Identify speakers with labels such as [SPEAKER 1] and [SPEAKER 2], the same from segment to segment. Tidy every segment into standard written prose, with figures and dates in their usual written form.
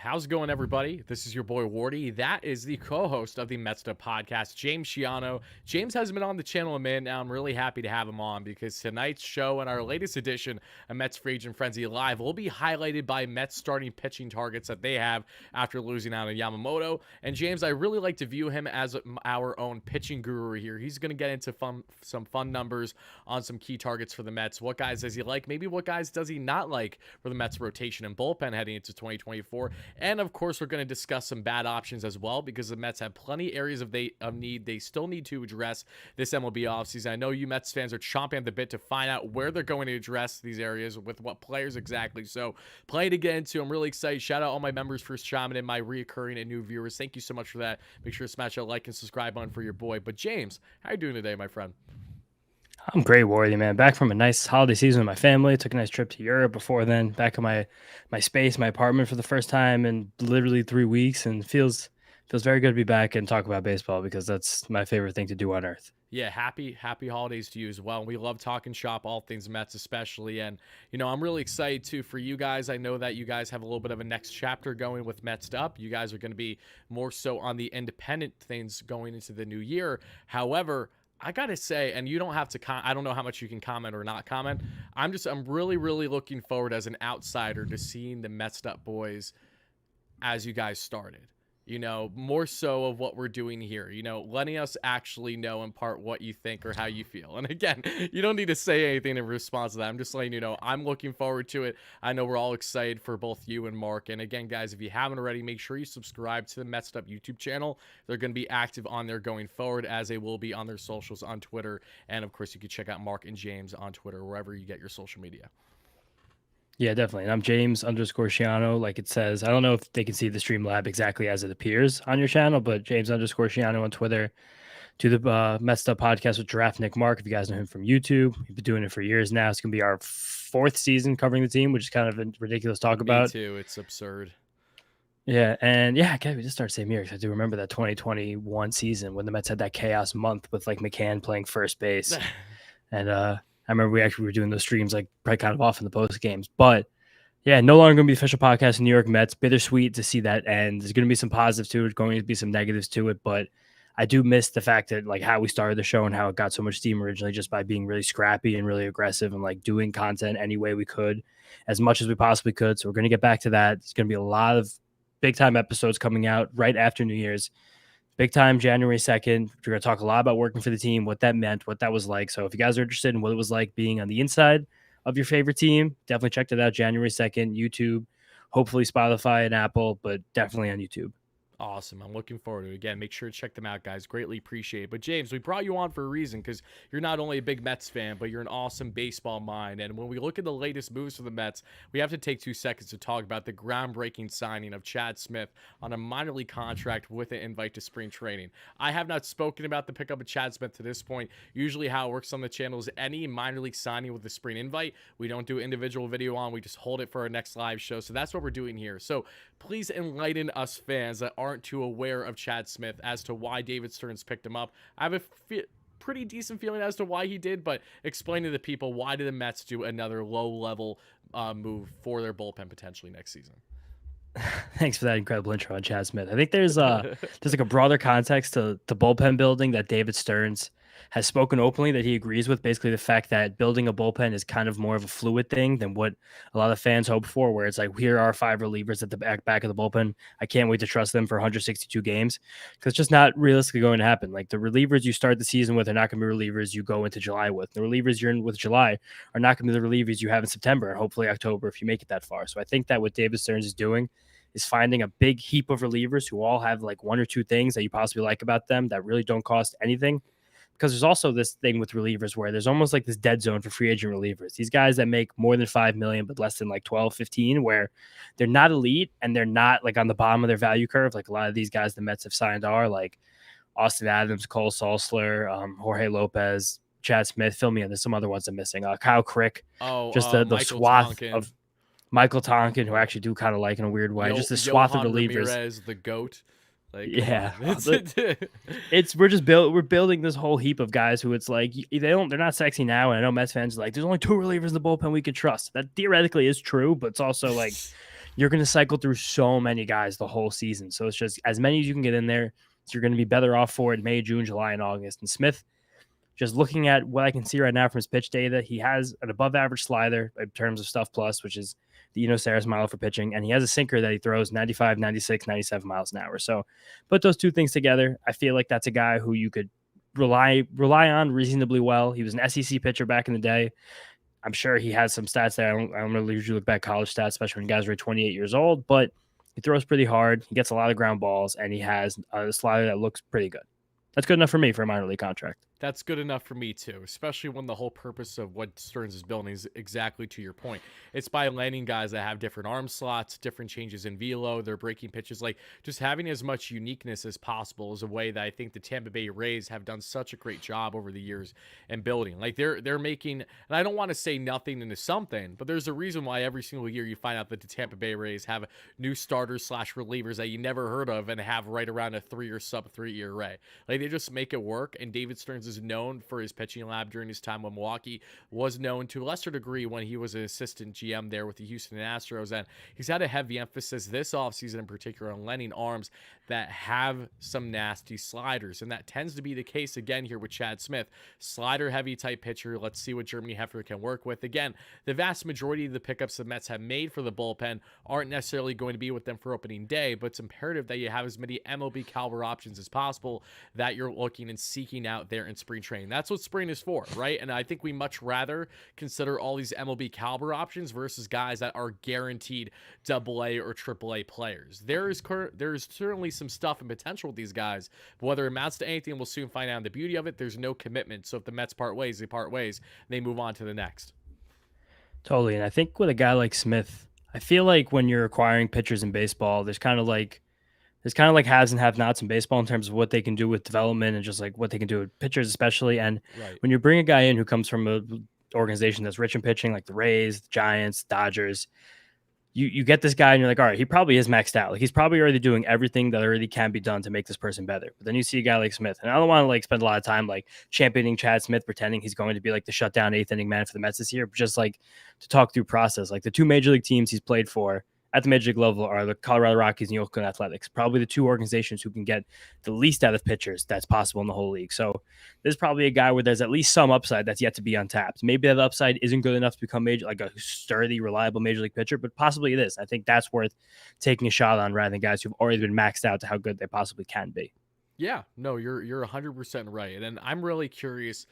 [SPEAKER 1] How's it going, everybody? This is your boy Wardy. That is the co-host of the METS podcast, James Schiano. James hasn't been on the channel a minute now. I'm really happy to have him on because tonight's show and our latest edition of METS Free Agent Frenzy Live will be highlighted by METS starting pitching targets that they have after losing out on Yamamoto. And James, I really like to view him as our own pitching guru here. He's going to get into some fun numbers on some key targets for the Mets. What guys does he like? Maybe what guys does he not like for the Mets rotation and bullpen heading into 2024? And of course, we're going to discuss some bad options as well because the Mets have plenty areas of need they still need to address this MLB offseason. I know you Mets fans are chomping at the bit to find out where they're going to address these areas with what players exactly. So plenty to get into. I'm really excited. Shout out all my members for chiming in, my reoccurring and new viewers. Thank you so much for that. Make sure to smash that like and subscribe button for your boy. But James, how are you doing today, my friend?
[SPEAKER 2] I'm great, Wardy, man. Back from a nice holiday season with my family. Took a nice trip to Europe before then. Back in my space, my apartment for the first time in literally 3 weeks, and feels very good to be back and talk about baseball because that's my favorite thing to do on earth.
[SPEAKER 1] Yeah, happy holidays to you as well. We love talking shop, all things Mets especially. And, you know, I'm really excited too for you guys. I know that you guys have a little bit of a next chapter going with Mets Up. You guys are going to be more so on the independent things going into the new year. However, I got to say, and you don't have to, I don't know how much you can comment or not comment. I'm really, really looking forward as an outsider to seeing the Mets Up boys as you guys started. You know, more so of what we're doing here, you know, letting us actually know in part what you think or how you feel. And again, you don't need to say anything in response to that. I'm just letting you know, I'm looking forward to it. I know we're all excited for both you and Mark. And again, guys, if you haven't already, make sure you subscribe to the Mets Up YouTube channel. They're going to be active on there going forward, as they will be on their socials on Twitter. And of course, you can check out Mark and James on Twitter, wherever you get your social media.
[SPEAKER 2] Yeah, definitely. And I'm James_Schiano, like it says. I don't know if they can see the Streamlab exactly as it appears on your channel, but James_Schiano on Twitter. Do the Messed Up podcast with Giraffe Nick Mark, if you guys know him from YouTube. We've been doing it for years now. It's going to be our 4th season covering the team, which is kind of a ridiculous talk about.
[SPEAKER 1] Me too. It's absurd.
[SPEAKER 2] Yeah, and yeah, okay, we just started same year because I do remember that 2021 season when the Mets had that chaos month with like McCann playing first base. And I remember we actually were doing those streams like probably kind of off in the post games. But yeah, no longer going to be the official podcast in New York Mets. Bittersweet to see that end. There's going to be some positives to it. There's going to be some negatives to it. But I do miss the fact that like how we started the show and how it got so much steam originally just by being really scrappy and really aggressive and like doing content any way we could, as much as we possibly could. So we're going to get back to that. There's going to be a lot of big time episodes coming out right after New Year's. Big time January 2nd. We're going to talk a lot about working for the team, what that meant, what that was like. So if you guys are interested in what it was like being on the inside of your favorite team, definitely check that out. January 2nd, YouTube, hopefully Spotify and Apple, but definitely on YouTube.
[SPEAKER 1] Awesome. I'm looking forward to it. Again, make sure to check them out, guys. Greatly appreciate it. But James, we brought you on for a reason because you're not only a big Mets fan, but you're an awesome baseball mind. And when we look at the latest moves for the Mets, we have to take 2 seconds to talk about the groundbreaking signing of Chad Smith on a minor league contract with an invite to spring training. I have not spoken about the pickup of Chad Smith to this point. Usually how it works on the channel is any minor league signing with a spring invite, we don't do individual video on, we just hold it for our next live show. So that's what we're doing here. So please enlighten us fans that aren't too aware of Chad Smith as to why David Stearns picked him up. I have a pretty decent feeling as to why he did, but explain to the people, why did the Mets do another low-level move for their bullpen potentially next season?
[SPEAKER 2] Thanks for that incredible intro on Chad Smith. I think there's like a broader context to the bullpen building that David Stearns has spoken openly that he agrees with. Basically, the fact that building a bullpen is kind of more of a fluid thing than what a lot of fans hope for, where it's like, here are 5 relievers at the back of the bullpen. I can't wait to trust them for 162 games because it's just not realistically going to happen. Like the relievers you start the season with are not going to be relievers you go into July with. The relievers you're in with July are not going to be the relievers you have in September and hopefully October if you make it that far. So I think that what David Stearns is doing is finding a big heap of relievers who all have like 1 or 2 things that you possibly like about them that really don't cost anything. Because there's also this thing with relievers where there's almost like this dead zone for free agent relievers. These guys that make more than 5 million, but less than like 12, 15, where they're not elite and they're not like on the bottom of their value curve. Like a lot of these guys the Mets have signed are like Austin Adams, Cole Sulsler, Jorge Lopez, Chad Smith. Fill me in. There's some other ones I'm missing. Kyle Crick. Just the swath Tonkin. Of Michael Tonkin, who I actually do kind of like in a weird way. Just the swath of relievers.
[SPEAKER 1] Ramirez, the GOAT.
[SPEAKER 2] Like, yeah, we're building this whole heap of guys who it's like they're not sexy now. And I know Mets fans are like, there's only 2 relievers in the bullpen we can trust. That theoretically is true, but it's also like you're going to cycle through so many guys the whole season. So it's just as many as you can get in there. So you're going to be better off for it May, June, July, and August. And Smith, just looking at what I can see right now from his pitch data, he has an above average slider in terms of stuff plus, which is the Saris mile for pitching. And he has a sinker that he throws 95, 96, 97 miles an hour. So put those two things together. I feel like that's a guy who you could rely on reasonably well. He was an SEC pitcher back in the day. I'm sure he has some stats there. I don't really usually look back college stats, especially when guys are 28 years old, but he throws pretty hard. He gets a lot of ground balls, and he has a slider that looks pretty good. That's good enough for me for a minor league contract.
[SPEAKER 1] That's good enough for me too, especially when the whole purpose of what Stearns is building is exactly to your point. It's by landing guys that have different arm slots, different changes in velo, they're breaking pitches, like just having as much uniqueness as possible is a way that I think the Tampa Bay Rays have done such a great job over the years in building. Like they're making, and I don't want to say nothing into something, but there's a reason why every single year you find out that the Tampa Bay Rays have new starters / relievers that you never heard of and have right around a 3 or sub 3 ERA. Like they just make it work, and David Stearns is known for his pitching lab during his time with Milwaukee, was known to a lesser degree when he was an assistant GM there with the Houston Astros, and he's had a heavy emphasis this offseason in particular on lending arms that have some nasty sliders, and that tends to be the case again here with Chad Smith. Slider heavy type pitcher. Let's see what Jeremy Hefner can work with. Again, the vast majority of the pickups the Mets have made for the bullpen aren't necessarily going to be with them for opening day, but it's imperative that you have as many MLB caliber options as possible that you're looking and seeking out there in spring training. That's what spring is for, right? And I think we much rather consider all these MLB caliber options versus guys that are guaranteed AA or AAA players. There's certainly some stuff and potential with these guys, but whether it amounts to anything, we'll soon find out. And the beauty of it, there's no commitment. So if the Mets part ways, they part ways. They move on to the next.
[SPEAKER 2] Totally. And I think with a guy like Smith, I feel like when you're acquiring pitchers in baseball, there's kind of like haves and have nots in baseball in terms of what they can do with development and just like what they can do with pitchers, especially. And
[SPEAKER 1] Right.
[SPEAKER 2] when you bring a guy in who comes from an organization that's rich in pitching, like the Rays, the Giants, Dodgers, you get this guy and you're like, all right, he probably is maxed out. Like he's probably already doing everything that already can be done to make this person better. But then you see a guy like Smith, and I don't want to like spend a lot of time like championing Chad Smith, pretending he's going to be like the shutdown 8th inning man for the Mets this year, but just like to talk through process. Like the two major league teams he's played for at the major league level are the Colorado Rockies and the Oakland Athletics, probably the two organizations who can get the least out of pitchers that's possible in the whole league. So there's probably a guy where there's at least some upside that's yet to be untapped. Maybe that upside isn't good enough to become like a sturdy, reliable major league pitcher, but possibly it is. I think that's worth taking a shot on rather than guys who've already been maxed out to how good they possibly can be.
[SPEAKER 1] Yeah, no, you're 100% right. And I'm really curious.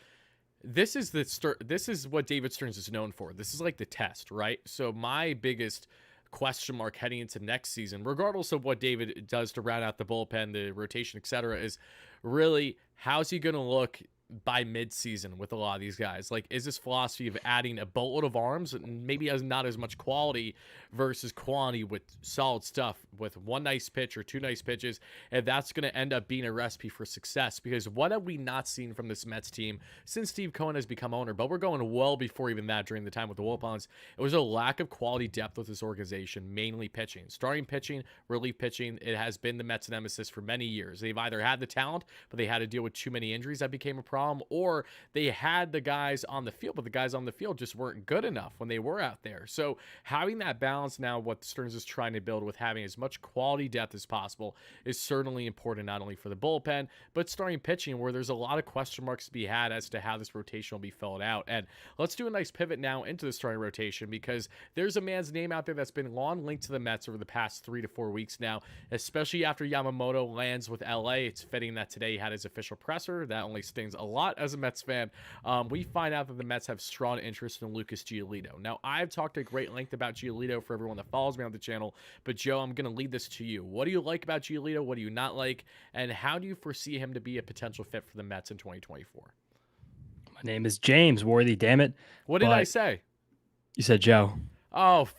[SPEAKER 1] This is what David Stearns is known for. This is like the test, right? So my biggest question mark heading into next season, regardless of what David does to round out the bullpen, the rotation, etc., is really how's he going to look by mid-season with a lot of these guys. Like, is this philosophy of adding a boatload of arms and maybe not as much quality versus quantity with solid stuff with one nice pitch or two nice pitches, and that's going to end up being a recipe for success? Because what have we not seen from this Mets team since Steve Cohen has become owner? But we're going well before even that during the time with the Wilpons. It was a lack of quality depth with this organization, mainly pitching. Starting pitching, relief pitching, it has been the Mets' nemesis for many years. They've either had the talent, but they had to deal with too many injuries that became a problem, or they had the guys on the field, but the guys on the field just weren't good enough when they were out there. So having that balance now, what Stearns is trying to build with having as much quality depth as possible is certainly important, not only for the bullpen, but starting pitching, where there's a lot of question marks to be had as to how this rotation will be filled out. And let's do a nice pivot now into the starting rotation, because there's a man's name out there that's been long linked to the Mets over the past 3 to 4 weeks now, especially after Yamamoto lands with LA. It's fitting that today he had his official presser. That only stings a lot as a Mets fan. We find out that the Mets have strong interest in Lucas Giolito. Now, I've talked at great length about Giolito for everyone that follows me on the channel, but Joe, I'm going to lead this to you. What do you like about Giolito? What do you not like? And how do you foresee him to be a potential fit for the Mets in 2024?
[SPEAKER 2] My name is James Worthy, damn it.
[SPEAKER 1] What did I say?
[SPEAKER 2] You said Joe.
[SPEAKER 1] Oh,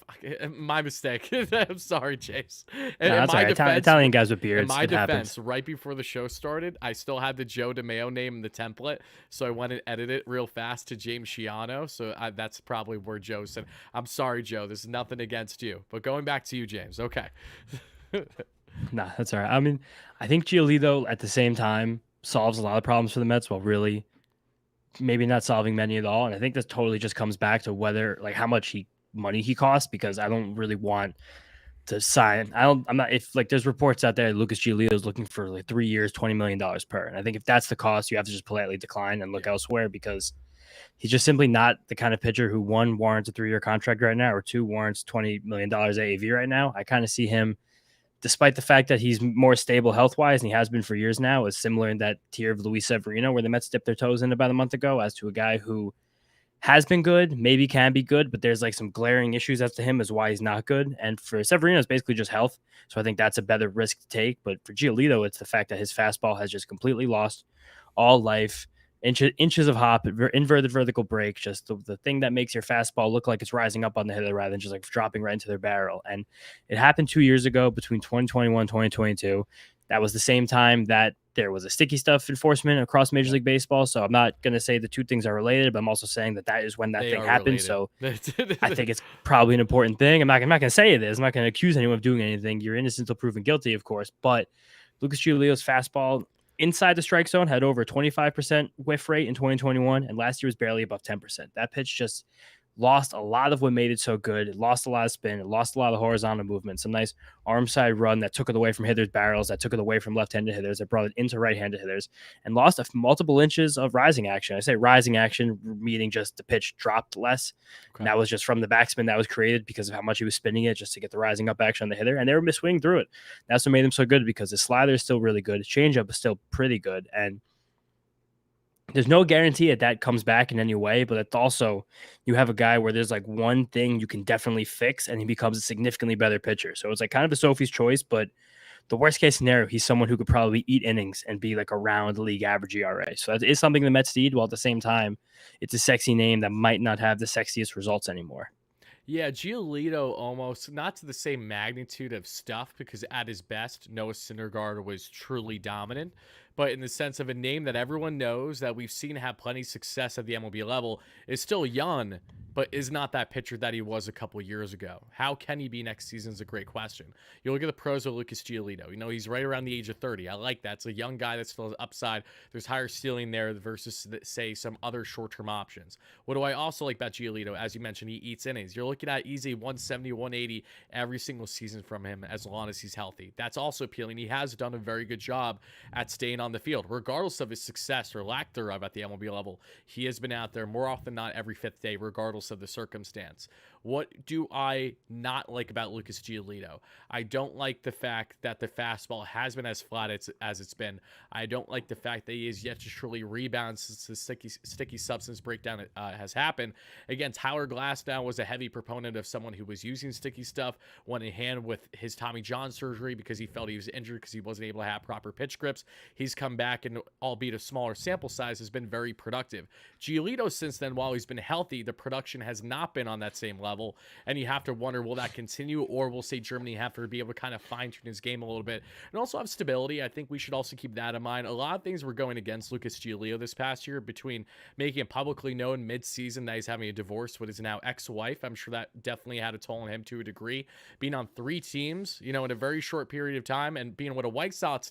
[SPEAKER 1] my mistake. I'm sorry, Chase.
[SPEAKER 2] And that's right. Italian guys with beards.
[SPEAKER 1] In my defense,
[SPEAKER 2] happens.
[SPEAKER 1] right before the show started, I still had the Joe DeMeo name in the template, so I went and edited it real fast to James Schiano. So that's probably where Joe said, I'm sorry, Joe. This is nothing against you. But going back to you, James. Okay.
[SPEAKER 2] Nah, that's all right. I mean, I think Giolito at the same time solves a lot of problems for the Mets while really maybe not solving many at all. And I think this totally just comes back to whether, like, how much money he costs, because I don't really want to sign. I'm not, if like there's reports out there Lucas Giolito is looking for like 3 years, $20 million per. And I think if that's the cost, you have to just politely decline and look elsewhere, because he's just simply not the kind of pitcher who, one, warrants a 3-year contract right now, or two, warrants $20 million AAV right now. I kind of see him, despite the fact that he's more stable health wise and he has been for years now, is similar in that tier of Luis Severino, where the Mets dipped their toes in about a month ago, as to a guy who has been good, maybe can be good, but there's like some glaring issues as to him as why he's not good. And for Severino, it's basically just health. So I think that's a better risk to take. But for Giolito, it's the fact that his fastball has just completely lost all life. Inches of hop, inverted vertical break, just the thing that makes your fastball look like it's rising up on the hitter rather than just like dropping right into their barrel. And it happened 2 years ago, between 2021 2022. That was the same time that there was a sticky stuff enforcement across Major League Baseball. So I'm not going to say the two things are related, but I'm also saying that is when that thing happened. So I think it's probably an important thing. I'm not going to say it is. I'm not going to accuse anyone of doing anything. You're innocent until proven guilty, of course. But Lucas Giolito's fastball inside the strike zone had over 25% whiff rate in 2021, and last year was barely above 10%. That pitch just lost a lot of what made it so good. It lost a lot of spin. It lost a lot of horizontal movement. Some nice arm side run that took it away from hitters' barrels, that took it away from left-handed hitters, that brought it into right-handed hitters, and lost multiple inches of rising action. I say rising action, meaning just the pitch dropped less. Okay. And that was just from the backspin that was created because of how much he was spinning it just to get the rising up action on the hitter. And they were misswinging through it. That's what made him so good, because his slider is still really good. His changeup is still pretty good. And there's no guarantee that comes back in any way, but it's also, you have a guy where there's like one thing you can definitely fix and he becomes a significantly better pitcher. So it's like kind of a Sophie's choice, but the worst case scenario, he's someone who could probably eat innings and be like around league average ERA. So that is something the Mets need, while at the same time, it's a sexy name that might not have the sexiest results anymore.
[SPEAKER 1] Yeah, Giolito almost not to the same magnitude of stuff, because at his best, Noah Syndergaard was truly dominant, but in the sense of a name that everyone knows, that we've seen have plenty of success at the MLB level, is still young, but is not that pitcher that he was a couple years ago. How can he be next season is a great question. You look at the pros of Lucas Giolito. You know, he's right around the age of 30. I like that. It's a young guy that still has upside. There's higher ceiling there versus, say, some other short-term options. What do I also like about Giolito? As you mentioned, he eats innings. You're looking at easy 170, 180 every single season from him, as long as he's healthy. That's also appealing. He has done a very good job at staying on the field, regardless of his success or lack thereof at the MLB level. He has been out there more often than not every fifth day, regardless of the circumstance. What do I not like about Lucas Giolito? I don't like the fact that the fastball has been as flat as it's been. I don't like the fact that he is yet to truly rebound since the sticky substance breakdown has happened. Again, Tyler Glasnow was a heavy proponent of someone who was using sticky stuff, went in hand with his Tommy John surgery because he felt he was injured because he wasn't able to have proper pitch grips. He's come back, and albeit a smaller sample size, has been very productive. Giolito, since then, while he's been healthy, the production has not been on that same level, and you have to wonder, will that continue, or will, say, Germany have to be able to kind of fine-tune his game a little bit and also have stability? I think we should also keep that in mind. A lot of things were going against Lucas Giolito this past year, between making it publicly known mid-season that he's having a divorce with his now ex-wife. I'm sure that definitely had a toll on him to a degree. Being on 3 teams, you know, in a very short period of time, and being with a White Sox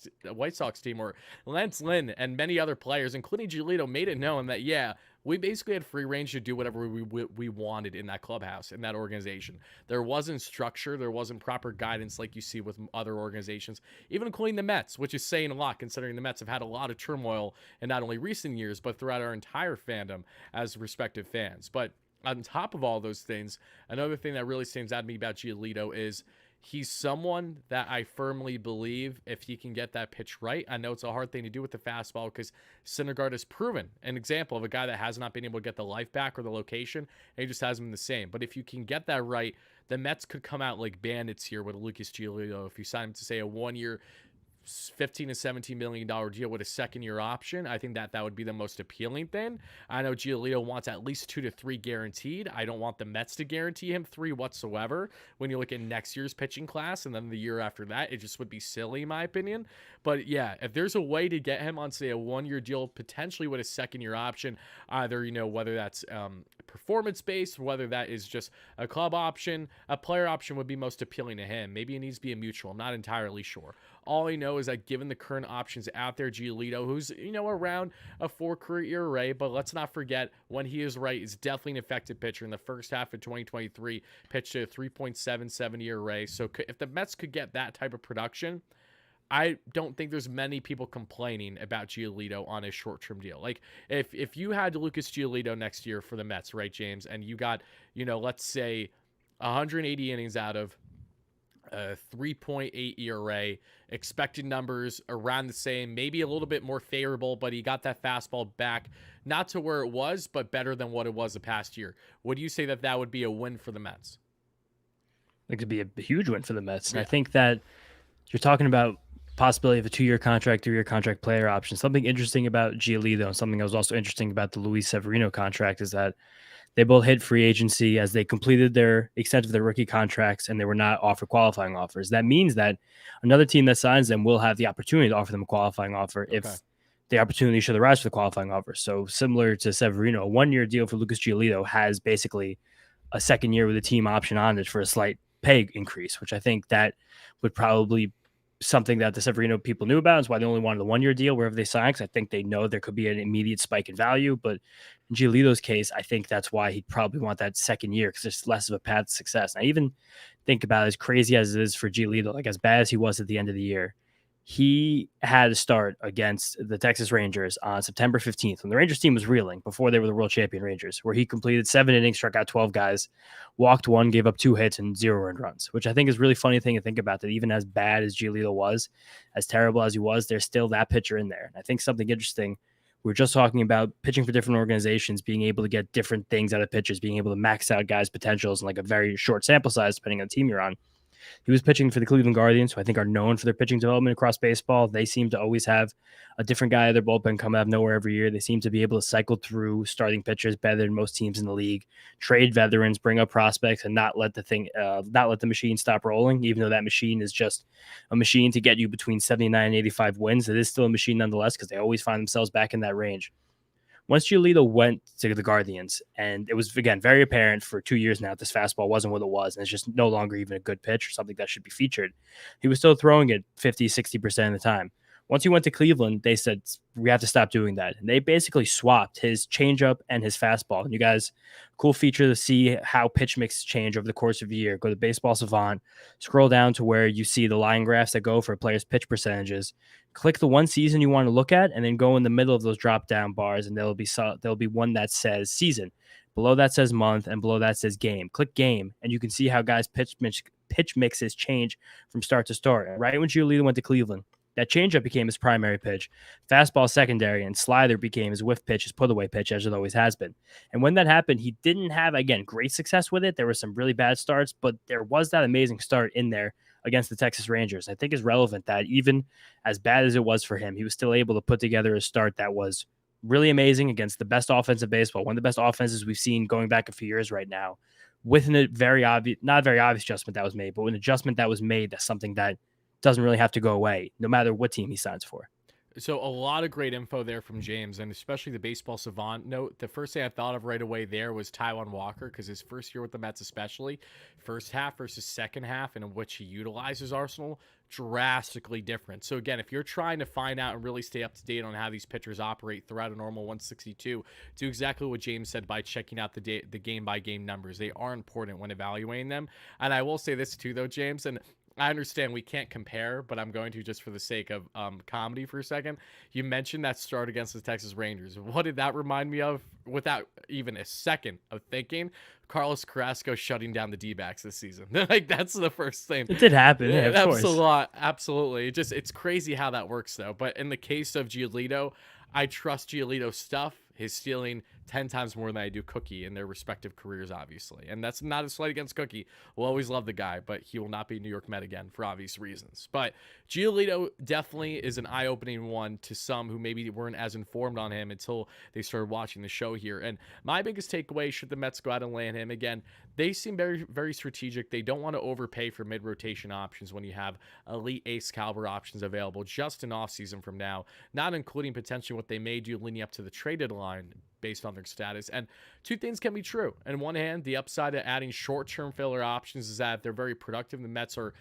[SPEAKER 1] team where Lance Lynn and many other players, including Giolito, made it known that, yeah, we basically had free range to do whatever we wanted in that clubhouse, in that organization. There wasn't structure. There wasn't proper guidance like you see with other organizations, even including the Mets, which is saying a lot, considering the Mets have had a lot of turmoil in not only recent years, but throughout our entire fandom as respective fans. But on top of all those things, another thing that really stands out to me about Giolito is he's someone that I firmly believe, if he can get that pitch right, I know it's a hard thing to do with the fastball, because Syndergaard has proven an example of a guy that has not been able to get the life back or the location, and he just hasn't been the same. But if you can get that right, the Mets could come out like bandits here with Lucas Giolito. If you sign him to, say, a 1-year, $15 to $17 million deal with a second-year option, I think that would be the most appealing thing. I know Giolito wants at least 2 to 3 guaranteed. I don't want the Mets to guarantee him 3 whatsoever. When you look at next year's pitching class and then the year after that, it just would be silly, in my opinion. But yeah, if there's a way to get him on, say, a 1-year deal, potentially with a second-year option, either, you know, whether that's performance-based, whether that is just a club option, a player option would be most appealing to him. Maybe it needs to be a mutual. I'm not entirely sure. All I know know is that given the current options out there, Giolito, who's, around a 4 career ERA, but let's not forget when he is right, is definitely an effective pitcher. In the first half of 2023, pitched a 3.77 ERA. So if the Mets could get that type of production, I don't think there's many people complaining about Giolito on a short-term deal. Like if you had Lucas Giolito next year for the Mets, right, James, and you got, let's say 180 innings out of 3.8 ERA, expected numbers around the same, maybe a little bit more favorable, but he got that fastball back, not to where it was, but better than what it was the past year. Would you say that would be a win for the Mets?
[SPEAKER 2] It could be a huge win for the Mets. And I think that you're talking about possibility of a 2-year contract, 3-year contract, player option. Something interesting about Giolito and something that was also interesting about the Luis Severino contract is that they both hit free agency as they completed their extent of their rookie contracts and they were not offered qualifying offers. That means that another team that signs them will have the opportunity to offer them a qualifying offer if the opportunity should arise for the qualifying offer. So similar to Severino, a 1-year deal for Lucas Giolito has basically a second year with a team option on it for a slight pay increase, which I think that would probably something that the Severino people knew about. Is why they only wanted a 1-year deal wherever they sign, because I think they know there could be an immediate spike in value. But in Giolito's case, I think that's why he'd probably want that second year, because there's less of a path to success. And I even think about it, as crazy as it is for Giolito, like as bad as he was at the end of the year, he had a start against the Texas Rangers on September 15th when the Rangers team was reeling before they were the world champion Rangers, where he completed 7 innings, struck out 12 guys, walked 1, gave up 2 hits and 0 earned runs, which I think is a really funny thing to think about, that even as bad as Giolito was, as terrible as he was, there's still that pitcher in there. And I think something interesting, we were just talking about pitching for different organizations, being able to get different things out of pitchers, being able to max out guys' potentials in like a very short sample size, depending on the team you're on. He was pitching for the Cleveland Guardians, who I think are known for their pitching development across baseball. They seem to always have a different guy at their bullpen come out of nowhere every year. They seem to be able to cycle through starting pitchers better than most teams in the league, trade veterans, bring up prospects, and not let the machine stop rolling, even though that machine is just a machine to get you between 79 and 85 wins. It is still a machine nonetheless, because they always find themselves back in that range. Once Giolito went to the Guardians, and it was, again, very apparent for 2 years now that this fastball wasn't what it was, and it's just no longer even a good pitch or something that should be featured. He was still throwing it 50, 60% of the time. Once he went to Cleveland, they said, we have to stop doing that. And they basically swapped his changeup and his fastball. And you guys, cool feature to see how pitch mix change over the course of a year. Go to Baseball Savant, scroll down to where you see the line graphs that go for players' pitch percentages. Click the one season you want to look at, and then go in the middle of those drop down bars, and there'll be one that says season. Below that says month, and below that says game. Click game, and you can see how guys' pitch mixes change from start to start. Right when Giolito went to Cleveland, that changeup became his primary pitch, fastball secondary, and slider became his whiff pitch, his put-away pitch, as it always has been. And when that happened, he didn't have, again, great success with it. There were some really bad starts, but there was that amazing start in there against the Texas Rangers. I think is relevant that even as bad as it was for him, he was still able to put together a start that was really amazing against the best offense in baseball, one of the best offenses we've seen going back a few years right now, with a very obvious, not a very obvious adjustment that was made, but an adjustment that was made, that's something that doesn't really have to go away, no matter what team he signs for.
[SPEAKER 1] So a lot of great info there from James, and especially the Baseball Savant note. The first thing I thought of right away there was Taijuan Walker, because his first year with the Mets, especially first half versus second half, and in which he utilizes Arsenal, drastically different. So again, if you're trying to find out and really stay up to date on how these pitchers operate throughout a normal 162, do exactly what James said by checking out the game by game numbers. They are important when evaluating them. And I will say this too, though, James, and I understand we can't compare, but I'm going to just for the sake of comedy for a second. You mentioned that start against the Texas Rangers. What did that remind me of? Without even a second of thinking, Carlos Carrasco shutting down the D-backs this season. Like, that's the first thing.
[SPEAKER 2] It did happen, yeah, of course.
[SPEAKER 1] Absolutely. It's crazy how that works, though. But in the case of Giolito, I trust Giolito's stuff. His stealing 10 times more than I do Cookie in their respective careers, obviously. And that's not a slight against Cookie. We'll always love the guy, but he will not be New York Met again for obvious reasons. But Giolito definitely is an eye-opening one to some who maybe weren't as informed on him until they started watching the show here. And my biggest takeaway, should the Mets go out and land him again, they seem very, very strategic. They don't want to overpay for mid-rotation options when you have elite ace caliber options available just in offseason from now, not including potentially what they may do leading up to the trade deadline based on their status. And two things can be true. On one hand, the upside of adding short-term filler options is that they're very productive. The Mets are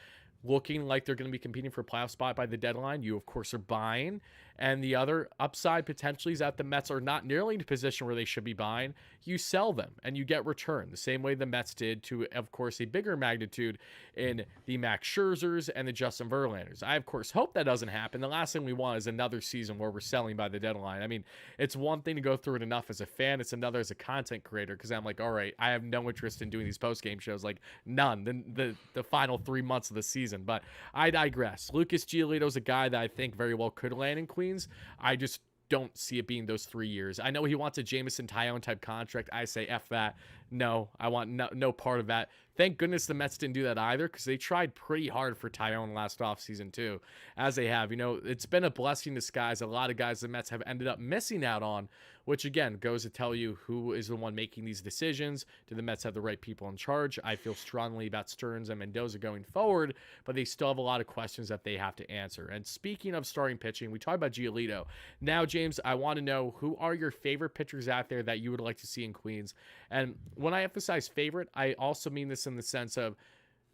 [SPEAKER 1] looking like they're going to be competing for a playoff spot by the deadline, you of course are buying. And the other upside potentially is that the Mets are not nearly in a position where they should be buying. You sell them and you get return the same way the Mets did to, of course, a bigger magnitude in the Max Scherzers and the Justin Verlanders. I, of course, hope that doesn't happen. The last thing we want is another season where we're selling by the deadline. I mean, it's one thing to go through it enough as a fan. It's another as a content creator, because I'm like, all right, I have no interest in doing these post-game shows, like none, the final 3 months of the season. But I digress. Lucas Giolito is a guy that I think very well could land in Queens. I just don't see it being those 3 years. I know he wants a Jameson Taillon type contract. I say F that. No, I want no part of that. Thank goodness the Mets didn't do that either, because they tried pretty hard for Taillon last offseason too, as they have. You know, it's been a blessing in disguise. A lot of guys the Mets have ended up missing out on, which again goes to tell you who is the one making these decisions. Do the Mets have the right people in charge? I feel strongly about Stearns and Mendoza going forward, but they still have a lot of questions that they have to answer. And speaking of starting pitching, we talked about Giolito. Now, James, I want to know, who are your favorite pitchers out there that you would like to see in Queens? And when I emphasize favorite, I also mean this in the sense of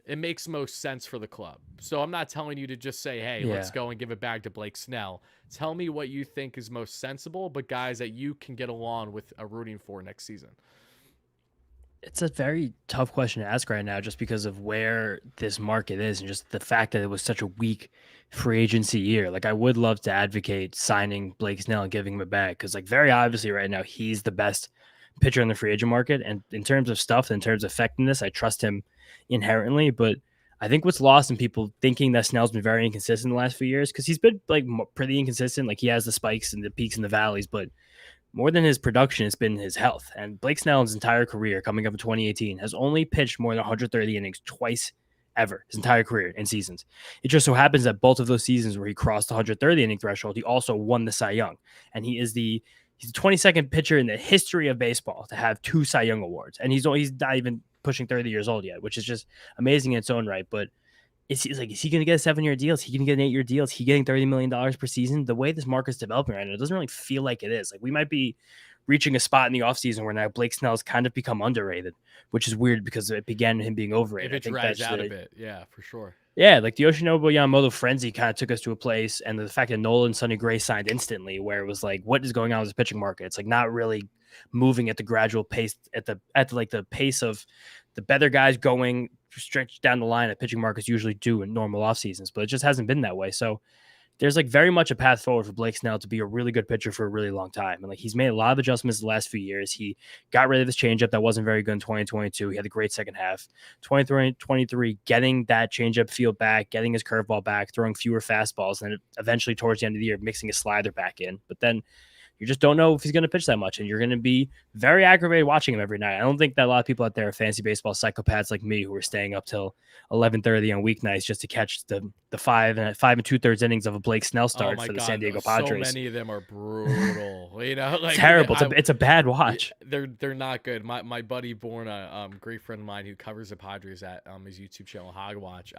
[SPEAKER 1] it makes most sense for the club. So I'm not telling you to just say, hey, let's go and give it back to Blake Snell. Tell me what you think is most sensible, but guys that you can get along with rooting for next season.
[SPEAKER 2] It's a very tough question to ask right now, just because of where this market is and just the fact that it was such a weak free agency year. Like, I would love to advocate signing Blake Snell and giving him a bag, because, like, very obviously right now he's the best pitcher in the free agent market. And in terms of stuff, in terms of effectiveness, I trust him inherently. But I think what's lost in people thinking that Snell's been very inconsistent the last few years, because he's been like pretty inconsistent. Like, he has the spikes and the peaks and the valleys, but more than his production, it's been his health. And Blake Snell, his entire career, coming up in 2018, has only pitched more than 130 innings twice ever, his entire career in seasons. It just so happens that both of those seasons where he crossed the 130 inning threshold, he also won the Cy Young. And he's the 22nd pitcher in the history of baseball to have 2 Cy Young awards. And he's not even pushing 30 years old yet, which is just amazing in its own right. But is he going to get a 7-year deal? Is he going to get an 8-year deal? Is he getting $30 million per season? The way this market's developing right now, it doesn't really feel like it is. Like, we might be reaching a spot in the offseason where now Blake Snell's kind of become underrated, which is weird because it began him being overrated.
[SPEAKER 1] If it drags out a bit, yeah, for sure.
[SPEAKER 2] Yeah, like the Yoshinobu Yamamoto frenzy kind of took us to a place, and the fact that Nolan Sonny Gray signed instantly, where it was like, what is going on with the pitching market? It's like not really moving at the gradual pace, at the pace of the better guys going stretched down the line that pitching markets usually do in normal off seasons, but it just hasn't been that way. So there's like very much a path forward for Blake Snell to be a really good pitcher for a really long time. And like, he's made a lot of adjustments the last few years. He got rid of his changeup that wasn't very good in 2022. He had a great second half. 23, getting that changeup feel back, getting his curveball back, throwing fewer fastballs, and then eventually towards the end of the year, mixing his slider back in. But then you just don't know if he's going to pitch that much, and you're going to be very aggravated watching him every night. I don't think that a lot of people out there are fantasy baseball psychopaths like me who are staying up till 11:30 on weeknights just to catch the 5 and 2/3 innings of a Blake Snell start for the San Diego Padres.
[SPEAKER 1] So many of them are brutal. Like,
[SPEAKER 2] terrible. It's a bad watch.
[SPEAKER 1] They're not good. My buddy Born, a great friend of mine who covers the Padres at his YouTube channel Hogwatch.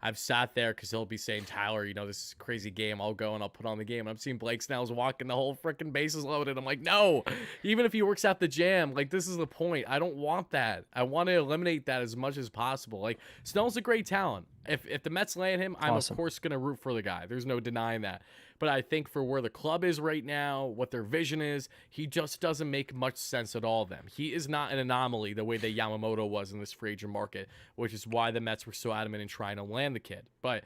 [SPEAKER 1] I've sat there because he'll be saying, Tyler, this is a crazy game. I'll go and I'll put on the game. And I'm seeing Blake Snell's walking the whole freaking bases loaded. I'm like, no, even if he works out the jam, like, this is the point. I don't want that. I want to eliminate that as much as possible. Like, Snell's a great talent. If the Mets land him, I'm
[SPEAKER 2] awesome.
[SPEAKER 1] Of course going to root for the guy. There's no denying that. But I think for where the club is right now, what their vision is, he just doesn't make much sense at all. He is not an anomaly the way that Yamamoto was in this free agent market, which is why the Mets were so adamant in trying to land the kid. But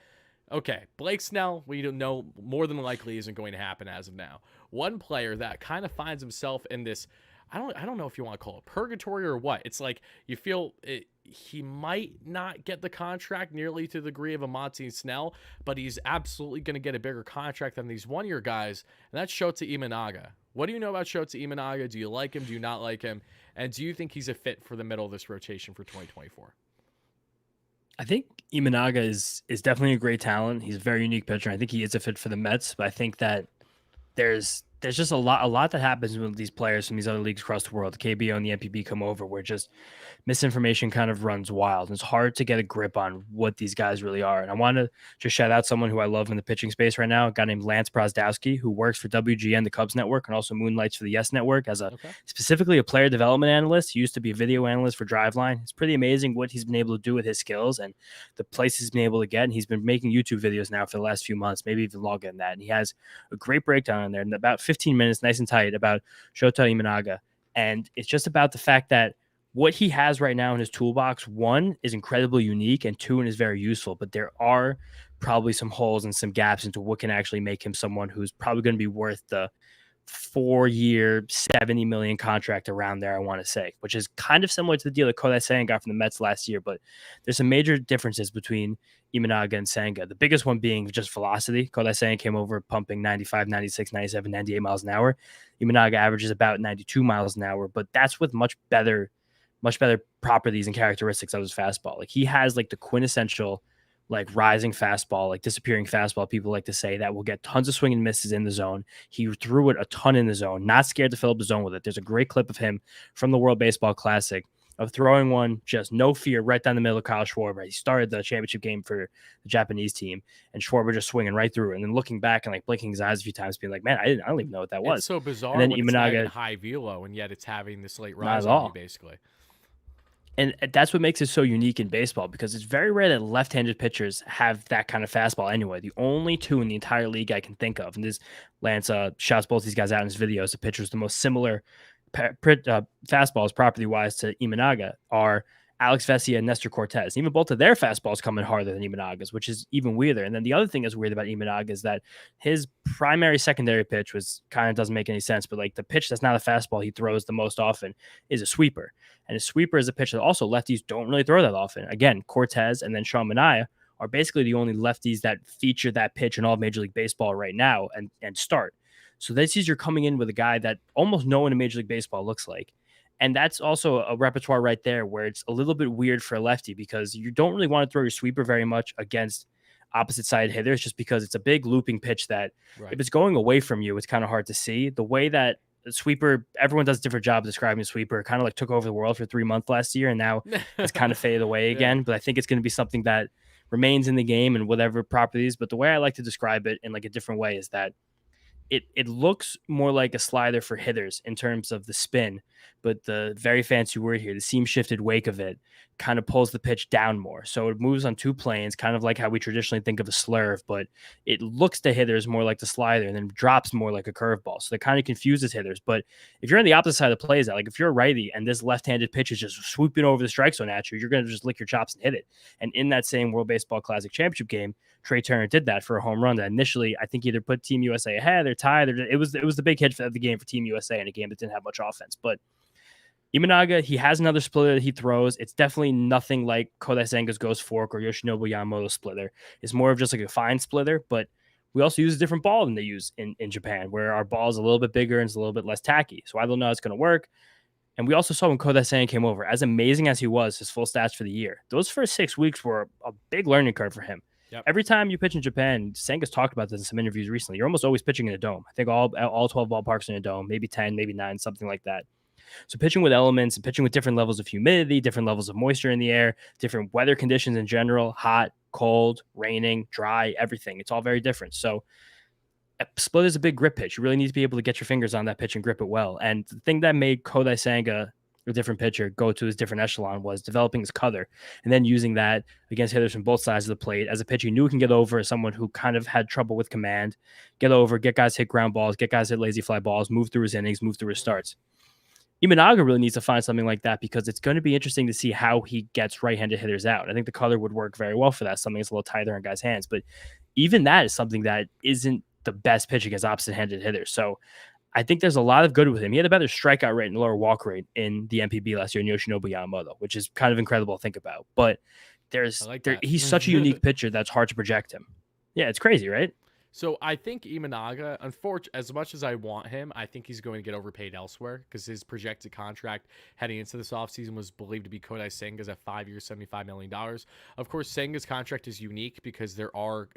[SPEAKER 1] okay, Blake Snell, we don't know, more than likely isn't going to happen as of now. One player that kind of finds himself in this, I don't know if you want to call it purgatory or what. It's like you feel he might not get the contract nearly to the degree of a Monty Snell, but he's absolutely going to get a bigger contract than these one-year guys, and that's Shota Imanaga. What do you know about Shota Imanaga? Do you like him? Do you not like him? And do you think he's a fit for the middle of this rotation for 2024?
[SPEAKER 2] I think Imanaga is definitely a great talent. He's a very unique pitcher. I think he is a fit for the Mets, but I think that there's there's just a lot that happens when these players from these other leagues across the world, the KBO and the NPB, come over, where just misinformation kind of runs wild. And it's hard to get a grip on what these guys really are. And I want to just shout out someone who I love in the pitching space right now, a guy named Lance Prosdowski, who works for WGN, the Cubs network, and also moonlights for the Yes Network as specifically a player development analyst. He used to be a video analyst for Driveline. It's pretty amazing what he's been able to do with his skills and the places he's been able to get. And he's been making YouTube videos now for the last few months, maybe even longer than that. And he has a great breakdown in there in about 15 minutes, nice and tight, about Shota Imanaga. And it's just about the fact that what he has right now in his toolbox, one, is incredibly unique, and two, and is very useful. But there are probably some holes and some gaps into what can actually make him someone who's probably going to be worth the 4-year, $70 million contract around there, I want to say, which is kind of similar to the deal that Kodai Senga got from the Mets last year. But there's some major differences between Imanaga and Senga. The biggest one being just velocity. Kodai Senga came over pumping 95, 96, 97, 98 miles an hour. Imanaga averages about 92 miles an hour, but that's with much better properties and characteristics of his fastball. Like, he has like the quintessential like rising fastball, like disappearing fastball, people like to say, that will get tons of swing and misses in the zone. He threw it a ton in the zone, not scared to fill up the zone with it. There's a great clip of him from the World Baseball Classic of throwing one, just no fear, right down the middle of Kyle Schwarber. He started the championship game for the Japanese team, and Schwarber just swinging right through it, and then looking back and like blinking his eyes a few times, being like, man, I don't even know what that was.
[SPEAKER 1] It's so bizarre.
[SPEAKER 2] And then
[SPEAKER 1] when
[SPEAKER 2] Imanaga,
[SPEAKER 1] it's high velo, and yet it's having this late rise on you, basically.
[SPEAKER 2] And that's what makes it so unique in baseball, because it's very rare that left-handed pitchers have that kind of fastball anyway. The only two in the entire league I can think of, and this Lance shouts both these guys out in his videos, the pitchers the most similar fastballs property-wise to Imanaga are Alex Vesia and Nestor Cortez. Even both of their fastballs come in harder than Imanaga's, which is even weirder. And then the other thing that's weird about Imanaga is that his primary secondary pitch was kind of doesn't make any sense, but like the pitch that's not a fastball he throws the most often is a sweeper. And a sweeper is a pitch that also lefties don't really throw that often. Again, Cortez and then Sean Manaea are basically the only lefties that feature that pitch in all of Major League Baseball right now and start. So this is you're coming in with a guy that almost no one in Major League Baseball looks like. And that's also a repertoire right there where it's a little bit weird for a lefty, because you don't really want to throw your sweeper very much against opposite side hitters, just because it's a big looping pitch that if it's going away from you, it's kind of hard to see. The way that the sweeper, everyone does a different job of describing a sweeper, kind of like took over the world for 3 months last year, and now it's kind of faded away again. But I think it's going to be something that remains in the game and whatever properties. But the way I like to describe it in like a different way is that it looks more like a slider for hitters in terms of the spin, but the very fancy word here, the seam shifted wake of it, kind of pulls the pitch down more. So it moves on two planes, kind of like how we traditionally think of a slurve, but it looks to hitters more like the slider and then drops more like a curveball. So that kind of confuses hitters. But if you're on the opposite side of the plays, like if you're a righty and this left-handed pitch is just swooping over the strike zone at you, you're going to just lick your chops and hit it. And in that same World Baseball Classic Championship game, Trey Turner did that for a home run that initially I think either put Team USA ahead or tied. It was the big hit of the game for Team USA in a game that didn't have much offense. But Imanaga, he has another splitter that he throws. It's definitely nothing like Kodai Senga's Ghost Fork or Yoshinobu Yamamoto's splitter. It's more of just like a fine splitter, but we also use a different ball than they use in Japan, where our ball is a little bit bigger and it's a little bit less tacky. So I don't know how it's going to work. And we also saw when Kodai Senga came over, as amazing as he was, his full stats for the year, those first 6 weeks were a big learning curve for him. Yep. Every time you pitch in Japan, Senga's talked about this in some interviews recently, you're almost always pitching in a dome. I think all 12 ballparks in a dome, maybe 10, maybe 9, something like that. So pitching with elements and pitching with different levels of humidity, different levels of moisture in the air, different weather conditions in general, hot, cold, raining, dry, everything. It's all very different. So a split is a big grip pitch. You really need to be able to get your fingers on that pitch and grip it well. And the thing that made Kodai Senga, a different pitcher, go to his different echelon was developing his cutter and then using that against hitters from both sides of the plate as a pitcher you knew can get over, as someone who kind of had trouble with command, get over, get guys hit ground balls, get guys hit lazy fly balls, move through his innings, move through his starts. Imanaga really needs to find something like that, because it's going to be interesting to see how he gets right-handed hitters out. I think the cutter would work very well for that, something that's a little tighter on guys' hands. But even that is something that isn't the best pitch against opposite-handed hitters. So I think there's a lot of good with him. He had a better strikeout rate and lower walk rate in the NPB last year in Yoshinobu Yamamoto, which is kind of incredible to think about. But he's such a unique pitcher that's hard to project him. Yeah, it's crazy, right?
[SPEAKER 1] So I think Imanaga, unfortunately, as much as I want him, I think he's going to get overpaid elsewhere because his projected contract heading into this offseason was believed to be Kodai Senga's at 5 years, $75 million. Of course, Senga's contract is unique because there are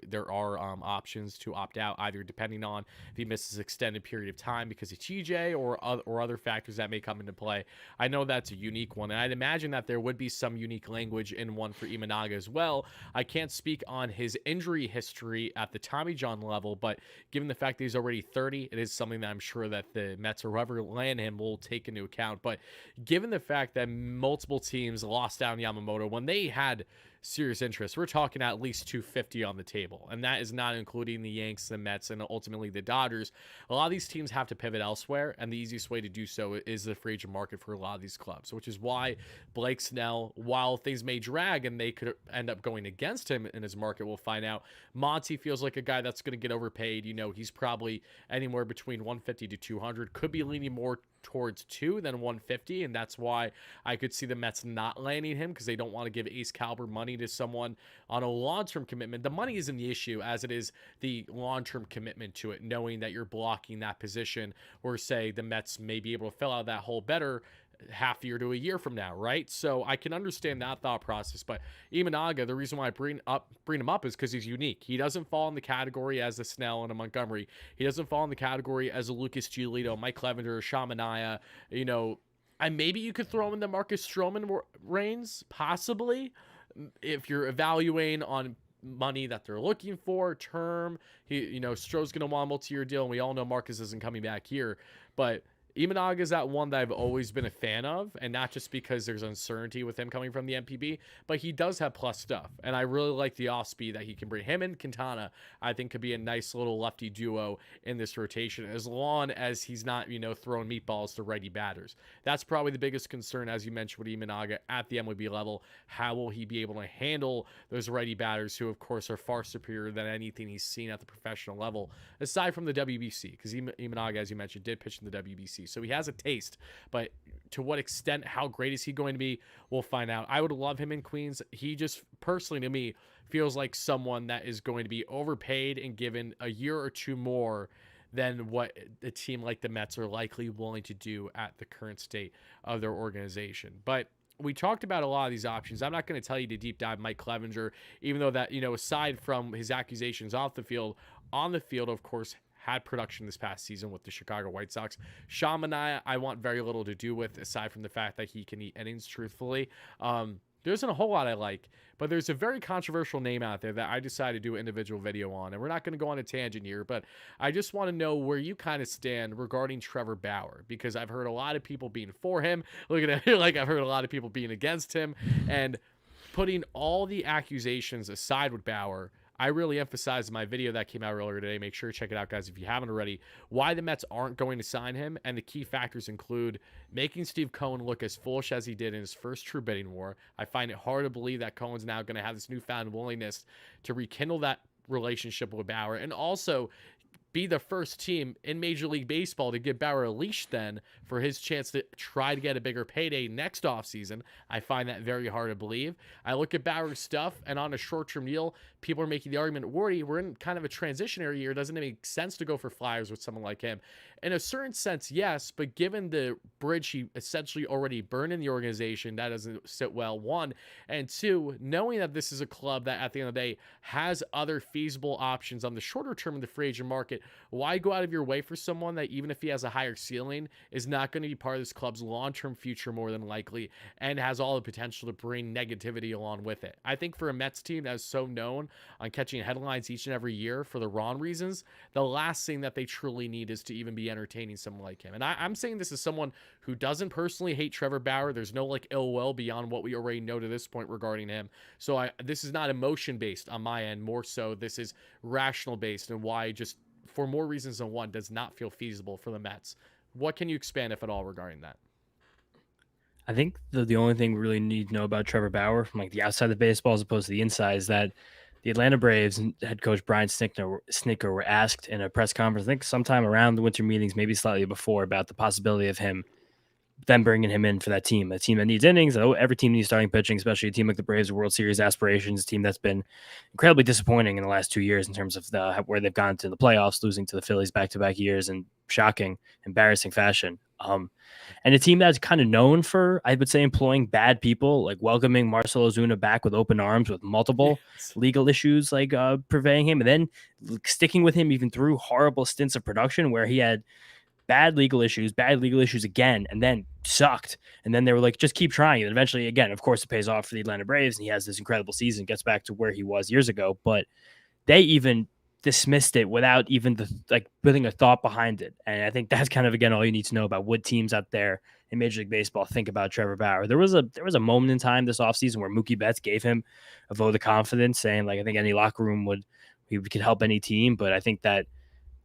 [SPEAKER 1] options to opt out, either depending on if he misses extended period of time because of TJ or other factors that may come into play. I know that's a unique one, and I'd imagine that there would be some unique language in one for Imanaga as well. I can't speak on his injury history at the Tommy John level, but given the fact that he's already 30, it is something that I'm sure that the Mets or whoever land him will take into account. But given the fact that multiple teams lost down Yamamoto when they had serious interest, we're talking at least 250 on the table, and that is not including the Yanks, the Mets, and ultimately the Dodgers. A lot of these teams have to pivot elsewhere, and the easiest way to do so is the free agent market for a lot of these clubs, which is why Blake Snell, while things may drag and they could end up going against him in his market, we'll find out. Monty feels like a guy that's going to get overpaid. He's probably anywhere between 150 to 200, could be leaning more towards 2 than 150, and that's why I could see the Mets not landing him, because they don't want to give ace caliber money to someone on a long-term commitment. The money isn't the issue, as it is the long-term commitment to it, knowing that you're blocking that position, or say the Mets may be able to fill out that hole better half year to a year from now, right? So I can understand that thought process. But Imanaga, the reason why I bring him up is because he's unique. He doesn't fall in the category as a Snell and a Montgomery. He doesn't fall in the category as a Lucas Giolito, Mike Clevenger, Shamanaya. And maybe you could throw him in the Marcus Stroman reigns, possibly, if you're evaluating on money that they're looking for, term. Stroh's going to want a multi-year deal, and we all know Marcus isn't coming back here. But Imanaga is that one that I've always been a fan of, and not just because there's uncertainty with him coming from the MPB, but he does have plus stuff, and I really like the off speed that he can bring. Him and Quintana, I think, could be a nice little lefty duo in this rotation, as long as he's not, throwing meatballs to righty batters. That's probably the biggest concern, as you mentioned, with Imanaga at the MLB level. How will he be able to handle those righty batters, who, of course, are far superior than anything he's seen at the professional level, aside from the WBC, because Imanaga, as you mentioned, did pitch in the WBC. So he has a taste, but to what extent, how great is he going to be, we'll find out. I would love him in Queens. He just, personally to me, feels like someone that is going to be overpaid and given a year or two more than what a team like the Mets are likely willing to do at the current state of their organization. But we talked about a lot of these options. I'm not going to tell you to deep dive Mike Clevenger, even though that, aside from his accusations off the field, on the field, of course, had production this past season with the Chicago White Sox. Shamanaya, I want very little to do with, aside from the fact that he can eat innings, truthfully. There isn't a whole lot I like, but there's a very controversial name out there that I decided to do an individual video on, and we're not going to go on a tangent here, but I just want to know where you kind of stand regarding Trevor Bauer, because I've heard a lot of people being for him, looking at it like I've heard a lot of people being against him, and putting all the accusations aside with Bauer, I really emphasized in my video that came out earlier today. Make sure to check it out, guys, if you haven't already, why the Mets aren't going to sign him. And the key factors include making Steve Cohen look as foolish as he did in his first true bidding war. I find it hard to believe that Cohen's now going to have this newfound willingness to rekindle that relationship with Bauer, and also be the first team in Major League Baseball to give Bauer a leash then for his chance to try to get a bigger payday next offseason. I find that very hard to believe. I look at Bauer's stuff, and on a short-term deal, people are making the argument, Wardy, we're in kind of a transitionary year. Doesn't it make sense to go for flyers with someone like him? In a certain sense, yes, but given the bridge he essentially already burned in the organization, that doesn't sit well, one. And two, knowing that this is a club that at the end of the day has other feasible options on the shorter term in the free agent market, why go out of your way for someone that, even if he has a higher ceiling, is not going to be part of this club's long-term future more than likely, and has all the potential to bring negativity along with it? I think for a Mets team that is so known on catching headlines each and every year for the wrong reasons, the last thing that they truly need is to even be entertaining someone like him. And I'm saying this as someone who doesn't personally hate Trevor Bauer. There's no ill will beyond what we already know to this point regarding him. So this is not emotion based on my end, more so this is rational based, and why, just for more reasons than one, does not feel feasible for the Mets. What can you expand, if at all, regarding that?
[SPEAKER 2] I think the only thing we really need to know about Trevor Bauer from the outside of baseball as opposed to the inside is that the Atlanta Braves and head coach Brian Snitker were asked in a press conference, I think sometime around the winter meetings, maybe slightly before, about the possibility of him them bringing him in for that team, a team that needs innings. Every team needs starting pitching, especially a team like the Braves, World Series aspirations, a team that's been incredibly disappointing in the last 2 years in terms of where they've gone to the playoffs, losing to the Phillies back-to-back years in shocking, embarrassing fashion. And a team that's kind of known for, I would say, employing bad people, like welcoming Marcell Ozuna back with open arms with multiple legal issues like purveying him, and then sticking with him even through horrible stints of production where he had bad legal issues again, and then sucked. And then they were like, just keep trying. And eventually, again, of course, it pays off for the Atlanta Braves, and he has this incredible season, gets back to where he was years ago. But they even dismissed it without even putting a thought behind it. And I think that's kind of, again, all you need to know about what teams out there in Major League Baseball think about Trevor Bauer. There was a moment in time this offseason where Mookie Betts gave him a vote of confidence, saying, like, I think any locker room he could help any team. But I think that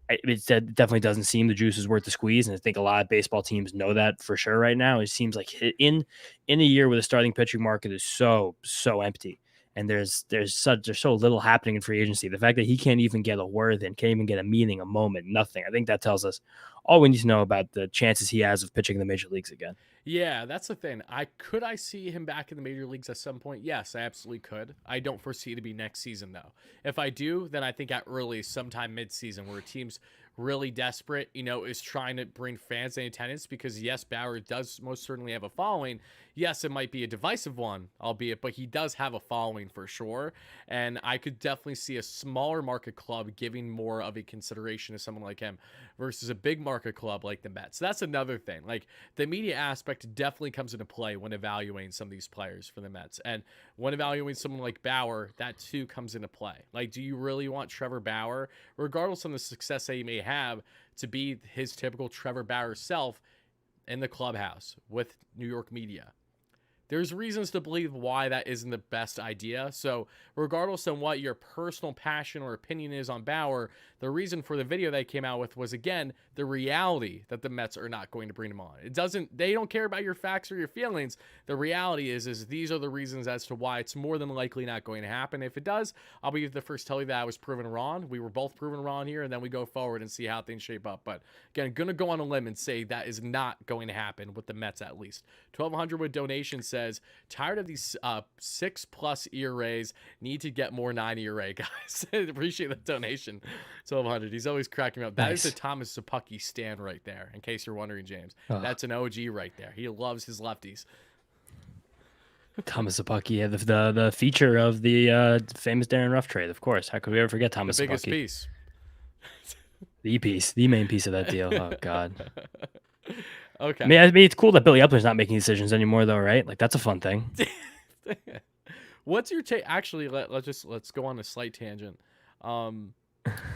[SPEAKER 2] it definitely doesn't seem the juice is worth the squeeze. And I think a lot of baseball teams know that for sure right now. It seems like in a year where the starting pitching market is so empty, and there's so little happening in free agency, the fact that he can't even get a word in, can't even get a meeting, a moment, nothing, I think that tells us all we need to know about the chances he has of pitching in the major leagues again.
[SPEAKER 1] Yeah, that's the thing. Could I see him back in the major leagues at some point? Yes, I absolutely could. I don't foresee it to be next season, though. If I do, then I think at early sometime mid-season where a team's really desperate, is trying to bring fans in attendance, because yes, Bauer does most certainly have a following. Yes, it might be a divisive one, albeit, but he does have a following for sure. And I could definitely see a smaller market club giving more of a consideration to someone like him versus a big market club like the Mets. So that's another thing. Like, the media aspect definitely comes into play when evaluating some of these players for the Mets. And when evaluating someone like Bauer, that too comes into play. Like, do you really want Trevor Bauer, regardless of the success that he may have, to be his typical Trevor Bauer self in the clubhouse with New York media? There's reasons to believe why that isn't the best idea. So regardless of what your personal passion or opinion is on Bauer, the reason for the video they came out with was, again, the reality that the Mets are not going to bring him on. They don't care about your facts or your feelings. The reality is these are the reasons as to why it's more than likely not going to happen. If it does, I'll be the first to tell you that I was proven wrong. We were both proven wrong here, and then we go forward and see how things shape up. But again, I'm going to go on a limb and say that is not going to happen with the Mets, at least. 1200 with donation says, tired of these 6+ ERAs, need to get more 9 ERA guys. Appreciate the donation. 1200. He's always cracking me up. That
[SPEAKER 2] Nice.
[SPEAKER 1] is the Thomas Szapucki stand right there, in case you're wondering, James. That's an OG right there. He loves his lefties.
[SPEAKER 2] Thomas Szapucki, yeah, the feature of the famous Darren Ruff trade, of course. How could we ever forget Thomas Szapucki?
[SPEAKER 1] The biggest piece.
[SPEAKER 2] The main piece of that deal. Oh, God.
[SPEAKER 1] Okay.
[SPEAKER 2] I mean, it's cool that Billy Eppler's not making decisions anymore, though, right? Like, that's a fun thing.
[SPEAKER 1] What's your take? Actually, let's go on a slight tangent.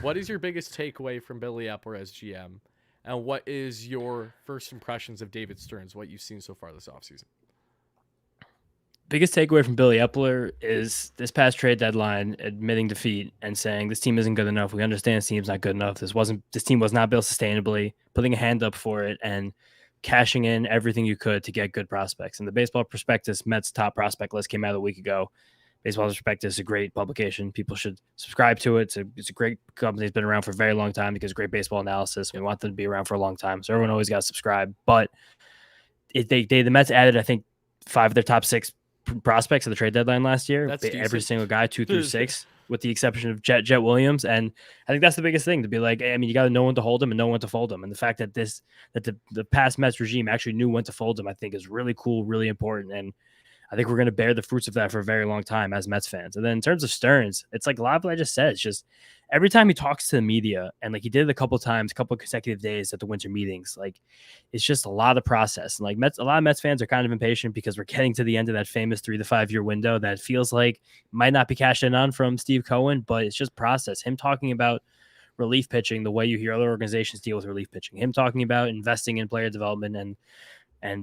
[SPEAKER 1] What is your biggest takeaway from Billy Eppler as GM, and what is your first impressions of David Stearns? What you've seen so far this offseason?
[SPEAKER 2] Biggest takeaway from Billy Eppler is this past trade deadline, admitting defeat and saying this team isn't good enough. We understand this team's not good enough. This team was not built sustainably. Putting a hand up for it and cashing in everything you could to get good prospects. And the Baseball Prospectus Mets top prospect list came out a week ago. Baseball Prospectus is a great publication. People should subscribe to it. It's a great company. It's been around for a very long time because great baseball analysis. We want them to be around for a long time. So everyone always got to subscribe. But the Mets added, I think, 5 of their top 6 prospects at the trade deadline last year.
[SPEAKER 1] That's
[SPEAKER 2] every single guy, 2 through 6, with the exception of Jet Williams. And I think that's the biggest thing, to be like, I mean, you got to know when to hold him and know when to fold him. And the fact that the past Mets regime actually knew when to fold him, I think is really cool, really important. And I think we're going to bear the fruits of that for a very long time as Mets fans. And then in terms of Stearns, it's like a lot of what I just said. It's just every time he talks to the media, and like he did it a couple consecutive days at the winter meetings, like it's just a lot of process. And like a lot of Mets fans are kind of impatient because we're getting to the end of that famous 3 to 5 year window that feels like might not be cashed in on from Steve Cohen, but it's just process. Him talking about relief pitching the way you hear other organizations deal with relief pitching, him talking about investing in player development and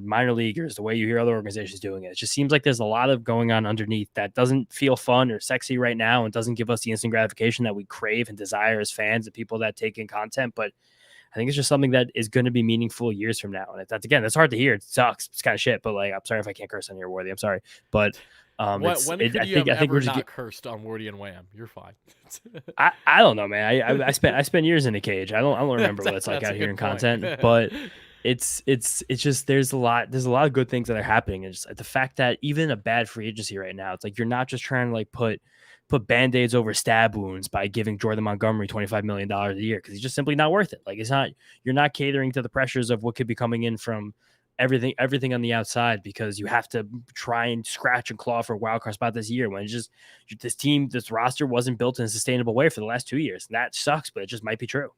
[SPEAKER 2] minor leaguers, the way you hear other organizations doing it. It just seems like there's a lot of going on underneath that doesn't feel fun or sexy right now and doesn't give us the instant gratification that we crave and desire as fans and people that take in content. But I think it's just something that is going to be meaningful years from now. And that's hard to hear. It sucks. It's kind of shit, but like, I'm sorry if I can't curse on here, Wardy. I'm sorry. But
[SPEAKER 1] when could you have ever not cursed on WardyNYM? You're fine.
[SPEAKER 2] I don't know, man. I spent years in a cage. I don't remember what it's like out here in content, but it's just there's a lot of good things that are happening. And just the fact that even a bad free agency right now, it's like you're not just trying to like put band-aids over stab wounds by giving Jordan Montgomery $25 million a year, because he's just simply not worth it. Like you're not catering to the pressures of what could be coming in from everything on the outside, because you have to try and scratch and claw for a wild card spot this year, when it's just this roster wasn't built in a sustainable way for the last 2 years. And that sucks, but it just might be true.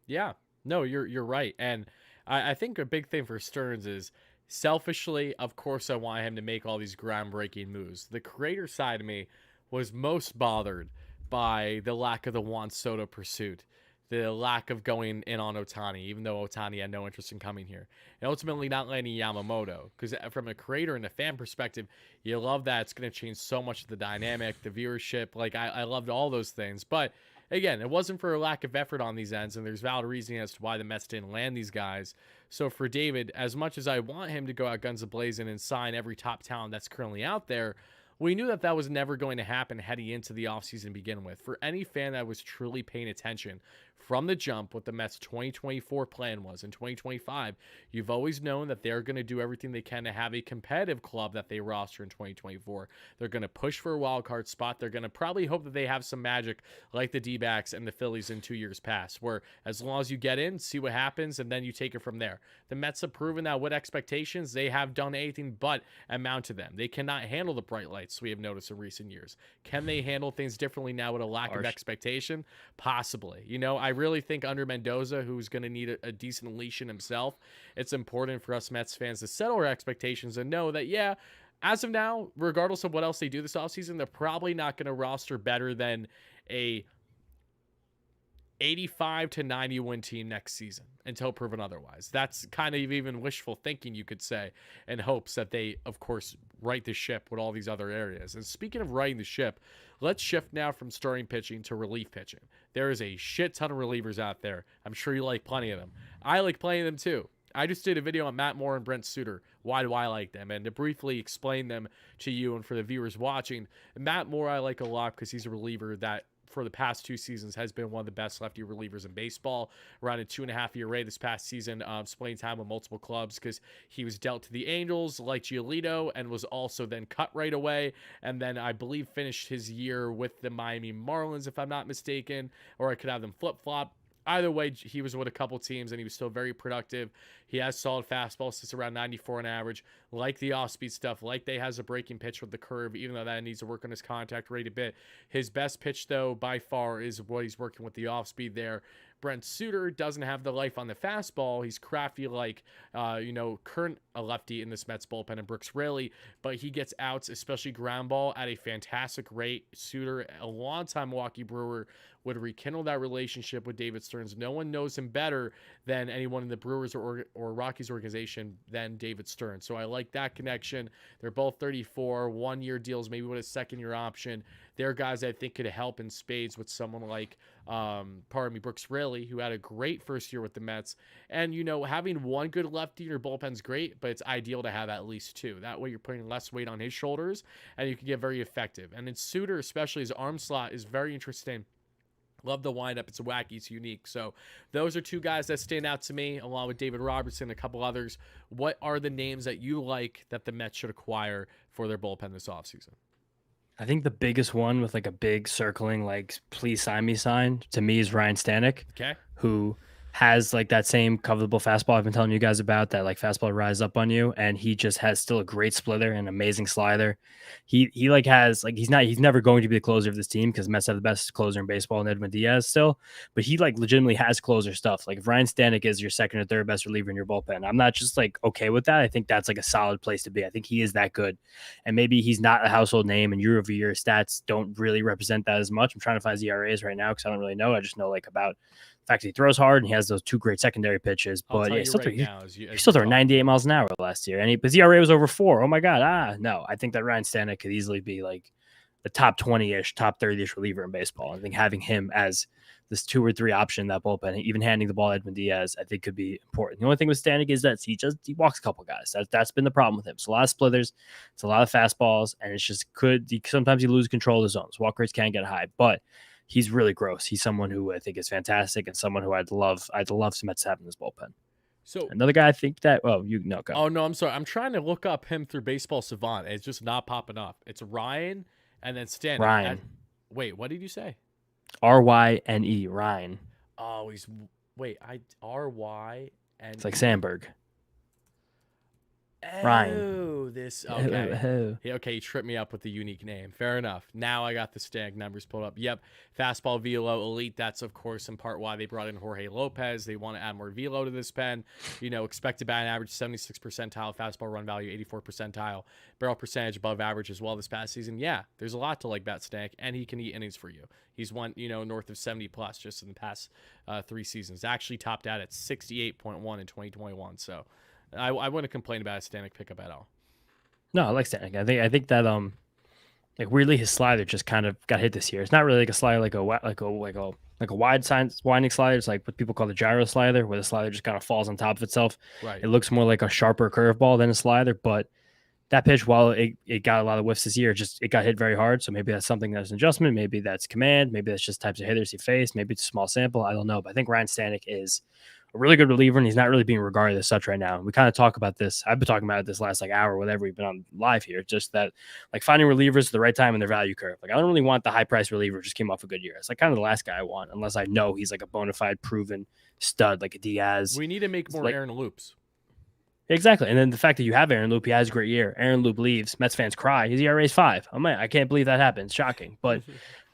[SPEAKER 1] Yeah, no, you're right. And I think a big thing for Stearns is, selfishly, of course, I want him to make all these groundbreaking moves. The creator side of me was most bothered by the lack of the Juan Soto pursuit, the lack of going in on Ohtani, even though Ohtani had no interest in coming here, and ultimately not landing Yamamoto. Because from a creator and a fan perspective, you love that. It's going to change so much of the dynamic, the viewership. Like, I loved all those things. But again, it wasn't for a lack of effort on these ends, and there's valid reasoning as to why the Mets didn't land these guys. So for David, as much as I want him to go out guns a-blazing and sign every top talent that's currently out there, we knew that that was never going to happen heading into the offseason to begin with. For any fan that was truly paying attention from the jump, what the Mets' 2024 plan was in 2025, you've always known that they're going to do everything they can to have a competitive club that they roster in 2024. They're going to push for a wild card spot. They're going to probably hope that they have some magic like the D-backs and the Phillies in 2 years past, where as long as you get in, see what happens, and then you take it from there. The Mets have proven that with expectations, they have done anything but amount to them. They cannot handle the bright lights we have noticed in recent years. Can they handle things differently now with a lack of expectation? Possibly. You know, I really think under Mendoza, who's going to need a decent leash in himself, it's important for us Mets fans to settle our expectations and know that, yeah, as of now, regardless of what else they do this offseason, they're probably not going to roster better than a 85 to 90 win team next season until proven otherwise. That's kind of even wishful thinking, you could say, in hopes that they, of course, right the ship with all these other areas. And speaking of righting the ship, let's shift now from starting pitching to relief pitching. There is a shit ton of relievers out there. I'm sure you like plenty of them. I like plenty of them too. I just did a video on Matt Moore and Brent Suter. Why do I like them? And to briefly explain them to you and for the viewers watching, Matt Moore I like a lot because he's a reliever that for the past 2 seasons has been one of the best lefty relievers in baseball. Around a 2.5 year rate this past season, splitting time with multiple clubs because he was dealt to the Angels like Giolito and was also then cut right away. And then I believe finished his year with the Miami Marlins, if I'm not mistaken, or I could have them flip-flop. Either way, he was with a couple teams, and he was still very productive. He has solid fastball, sits around 94 on average. Like the off-speed stuff, like they has a breaking pitch with the curve, even though that needs to work on his contact rate a bit. His best pitch, though, by far, is what he's working with the off-speed there. Brent Suter doesn't have the life on the fastball. He's crafty like, current a lefty in this Mets bullpen and Brooks Raley, but he gets outs, especially ground ball, at a fantastic rate. Suter, a longtime Milwaukee Brewer, would rekindle that relationship with David Stearns. No one knows him better than anyone in the Brewers or Rockies organization than David Stearns. So I like that connection. They're both 34, 1-year deals, maybe with a second-year option. They're guys I think could help in spades with someone like, Brooks Raley, who had a great first year with the Mets. And, having one good lefty in your bullpen's great, but it's ideal to have at least 2. That way you're putting less weight on his shoulders, and you can get very effective. And in Suter, especially his arm slot, is very interesting. Love the windup. It's wacky. It's unique. So those are 2 guys that stand out to me, along with David Robertson and a couple others. What are the names that you like that the Mets should acquire for their bullpen this offseason?
[SPEAKER 2] I think the biggest one with like a big circling, like, please sign me sign to me is Ryan Stanek,
[SPEAKER 1] Okay.
[SPEAKER 2] who has like that same covetable fastball I've been telling you guys about, that like fastball rise up on you. And he just has still a great splitter and amazing slider. He like has like, he's never going to be the closer of this team because Mets have the best closer in baseball in Edwin Diaz still, but he like legitimately has closer stuff. Like if Ryan Stanek is your second or third best reliever in your bullpen, I'm not just like okay with that. I think that's like a solid place to be. I think he is that good. And maybe he's not a household name and year over year stats don't really represent that as much. I'm trying to find his ERAs right now because I don't really know. I just know like about the fact that he throws hard and he has those 2 great secondary pitches. But yeah, he still threw 98 miles an hour last year. And his ERA was over 4. Oh my God. No, I think that Ryan Stanek could easily be like the top 20-ish, top 30-ish reliever in baseball. I think having him as this 2 or 3 option in that bullpen, even handing the ball to Edwin Diaz, I think could be important. The only thing with Stanek is that he walks a couple guys. That's been the problem with him. It's a lot of splitters, it's a lot of fastballs, and it's just sometimes you lose control of the zones. Walk rates can get high, but he's really gross. He's someone who I think is fantastic and someone who I'd love some Mets to have in this bullpen.
[SPEAKER 1] So
[SPEAKER 2] Another guy I think that you no go.
[SPEAKER 1] oh no, I'm sorry. I'm trying to look up him through Baseball Savant. It's just not popping up. It's Ryan and then Stanek.
[SPEAKER 2] Ryan.
[SPEAKER 1] Wait, what did you say?
[SPEAKER 2] RYNE, Ryan.
[SPEAKER 1] Oh, RY and
[SPEAKER 2] It's like Sandberg. Ryan.
[SPEAKER 1] Oh, this okay. Yeah, okay, you tripped me up with the unique name. Fair enough. Now I got the Stag numbers pulled up. Yep, fastball velo elite. That's of course in part why they brought in Jorge Lopez. They want to add more velo to this pen. Expected batting average 76 percentile, fastball run value 84 percentile, barrel percentage above average as well this past season. Yeah, there's a lot to like about Stag, and he can eat innings for you. He's won north of 70 plus just in the past 3 seasons. Actually topped out at 68.1 in 2021. So. I wouldn't complain about a Stanek pickup at all.
[SPEAKER 2] No, I like Stanek. I think that like weirdly his slider just kind of got hit this year. It's not really like a slider like a wide winding slider. It's like what people call the gyro slider, where the slider just kind of falls on top of itself.
[SPEAKER 1] Right.
[SPEAKER 2] It looks more like a sharper curveball than a slider, but that pitch, while it got a lot of whiffs this year, it got hit very hard. So maybe that's something that's an adjustment. Maybe that's command. Maybe that's just types of hitters he faced. Maybe it's a small sample. I don't know. But I think Ryan Stanek is a really good reliever, and he's not really being regarded as such right now. We kind of talk about this. I've been talking about it this last hour, whatever we've been on live here. Just that, like finding relievers at the right time in their value curve. Like I don't really want the high price reliever who just came off a good year. It's like kind of the last guy I want, unless I know he's like a bona fide proven stud, like a Diaz.
[SPEAKER 1] We need to make more Aaron Loops.
[SPEAKER 2] Exactly, and then the fact that you have Aaron Loop, he has a great year. Aaron Loop leaves, Mets fans cry. His ERA is 5. Oh man, I can't believe that happened. It's shocking, but.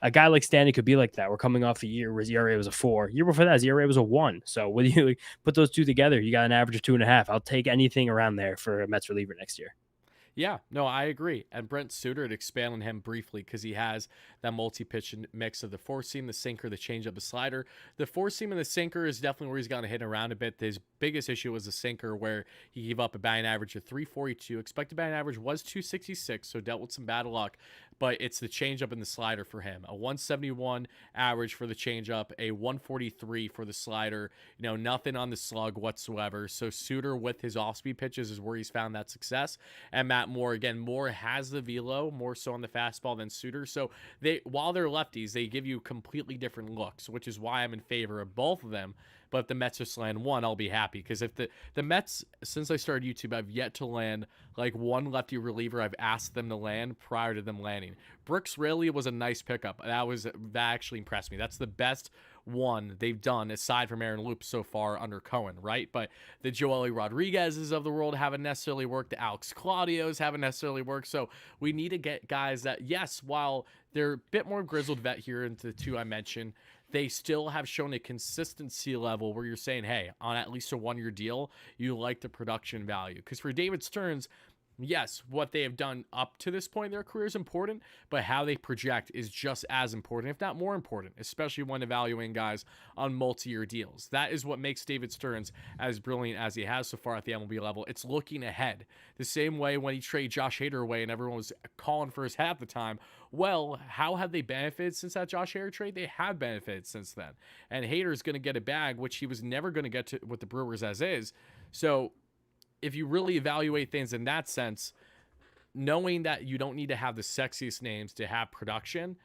[SPEAKER 2] A guy like Stanek could be like that. We're coming off a year where his ERA was a 4. Year before that, his ERA was a 1. So when you put those two together, you got an average of 2.5. I'll take anything around there for a Mets reliever next year.
[SPEAKER 1] Yeah, no, I agree. And Brent Suter, to expand on him briefly, because he has that multi-pitch mix of the four-seam, the sinker, the changeup, the slider. The four-seam and the sinker is definitely where he's gotten to hit around a bit. His biggest issue was the sinker, where he gave up a batting average of 342. Expected batting average was 266, so dealt with some bad luck. But it's the changeup and the slider for him. A 171 average for the changeup, a 143 for the slider. Nothing on the slug whatsoever. So Suter with his off-speed pitches is where he's found that success. And Matt Moore, again, Moore has the velo, more so on the fastball than Suter. So while they're lefties, they give you completely different looks, which is why I'm in favor of both of them. But if the Mets just land one, I'll be happy. Because if the Mets, since I started YouTube, I've yet to land like one lefty reliever I've asked them to land prior to them landing. Brooks Raley was a nice pickup. That actually impressed me. That's the best one they've done aside from Aaron Loop so far under Cohen, right? But the Joely Rodriguez's of the world haven't necessarily worked. The Alex Claudios haven't necessarily worked. So we need to get guys that, yes, while they're a bit more grizzled vet here into the two I mentioned, they still have shown a consistency level where you're saying, hey, on at least a 1-year deal, you like the production value. Because for David Stearns, yes, what they have done up to this point in their career is important, but how they project is just as important, if not more important, especially when evaluating guys on multi-year deals. That is what makes David Stearns as brilliant as he has so far at the MLB level. It's looking ahead. The same way when he traded Josh Hader away and everyone was calling for his hat at the time. Well, how have they benefited since that Josh Hader trade? They have benefited since then. And Hader's going to get a bag, which he was never going to get to with the Brewers as is. So if you really evaluate things in that sense, knowing that you don't need to have the sexiest names to have production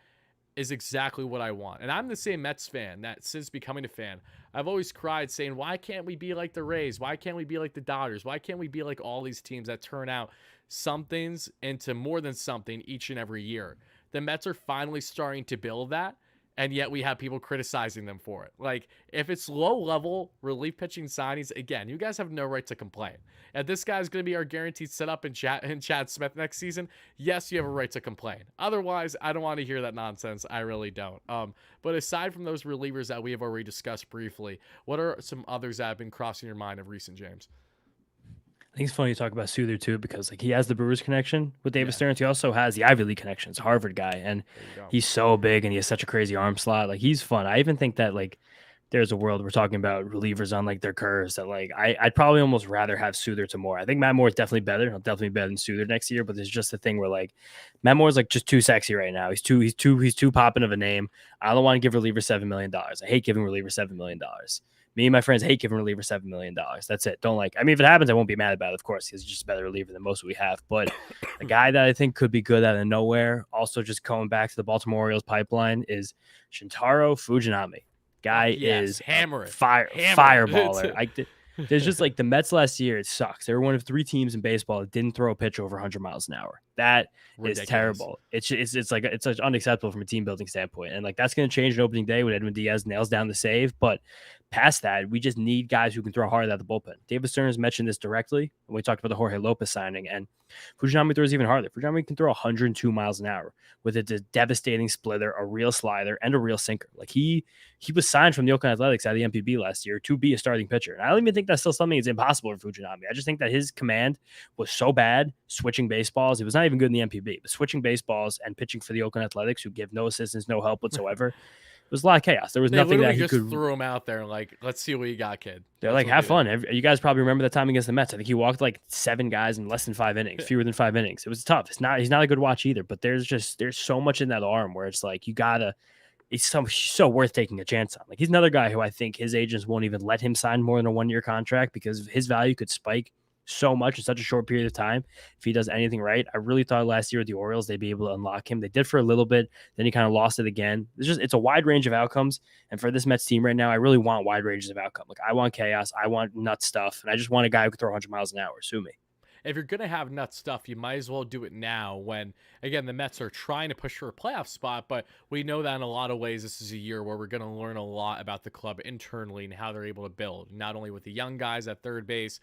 [SPEAKER 1] is exactly what I want. And I'm the same Mets fan that since becoming a fan, I've always cried saying, why can't we be like the Rays? Why can't we be like the Dodgers? Why can't we be like all these teams that turn out somethings into more than something each and every year? The Mets are finally starting to build that. And yet we have people criticizing them for it. Like, if it's low-level relief pitching signings, again, you guys have no right to complain. If this guy's going to be our guaranteed setup in Chad Smith next season, yes, you have a right to complain. Otherwise, I don't want to hear that nonsense. I really don't. But aside from those relievers that we have already discussed briefly, what are some others that have been crossing your mind of recent, James?
[SPEAKER 2] I think it's funny you talk about Suter too, because like he has the Brewers connection with David Stearns. He also has the Ivy League connection. It's a Harvard guy, and he's so big and he has such a crazy arm slot. Like he's fun. I even think that like there's a world we're talking about relievers on like their curves that like I'd probably almost rather have Suter to Moore. I think Matt Moore is definitely better. He'll definitely be better than Suter next year. But there's just a thing where like Matt Moore's like just too sexy right now. He's too popping of a name. I don't want to give reliever $7 million. I hate giving reliever $7 million. Me and my friends hate giving reliever $7 million. That's it. Don't like. I mean, if it happens, I won't be mad about it, of course. He's just a better reliever than most we have. But a guy that I think could be good out of nowhere, also just going back to the Baltimore Orioles pipeline, is Shintaro Fujinami. Guy is
[SPEAKER 1] hammer
[SPEAKER 2] fireballer. There's just like the Mets last year, it sucks. They were one of 3 teams in baseball that didn't throw a pitch over 100 miles an hour. That is
[SPEAKER 1] Ridiculous.
[SPEAKER 2] terrible. It's like it's unacceptable from a team building standpoint, and like that's going to change in opening day when Edwin Diaz nails down the save. But past that, we just need guys who can throw hard at the bullpen. David Stern has mentioned this directly when we talked about the Jorge Lopez signing, and Fujinami throws even harder. Fujinami can throw 102 miles an hour with a devastating splitter, a real slider, and a real sinker. Like he was signed from the Oakland Athletics out of the MPB last year to be a starting pitcher. And I don't even think that's still something that's impossible for Fujinami. I just think that his command was so bad switching baseballs. It was not even good in the MPB, but switching baseballs and pitching for the Oakland Athletics, who give no assistance, no help whatsoever. It was a lot of chaos. There was nothing that he
[SPEAKER 1] just
[SPEAKER 2] could
[SPEAKER 1] threw him out there and like, let's see what you got, kid.
[SPEAKER 2] They're like, have fun. You guys probably remember that time against the Mets. I think he walked like 7 guys in less than 5 innings, fewer than 5 innings. It was tough. He's not a good watch either, but there's so much in that arm where it's like, it's so worth taking a chance on. Like he's another guy who I think his agents won't even let him sign more than a 1-year contract because his value could spike so much in such a short period of time if he does anything right. I really thought last year with the Orioles they'd be able to unlock him. They did for a little bit, then he kind of lost it again. It's a wide range of outcomes, and for this Mets team right now, I really want wide ranges of outcome. Like I want chaos, I want nut stuff, and I just want a guy who can throw 100 miles an hour. Sue me.
[SPEAKER 1] If you're going to have nut stuff, you might as well do it now when, again, the Mets are trying to push for a playoff spot, but we know that in a lot of ways, this is a year where we're going to learn a lot about the club internally and how they're able to build, not only with the young guys at third base,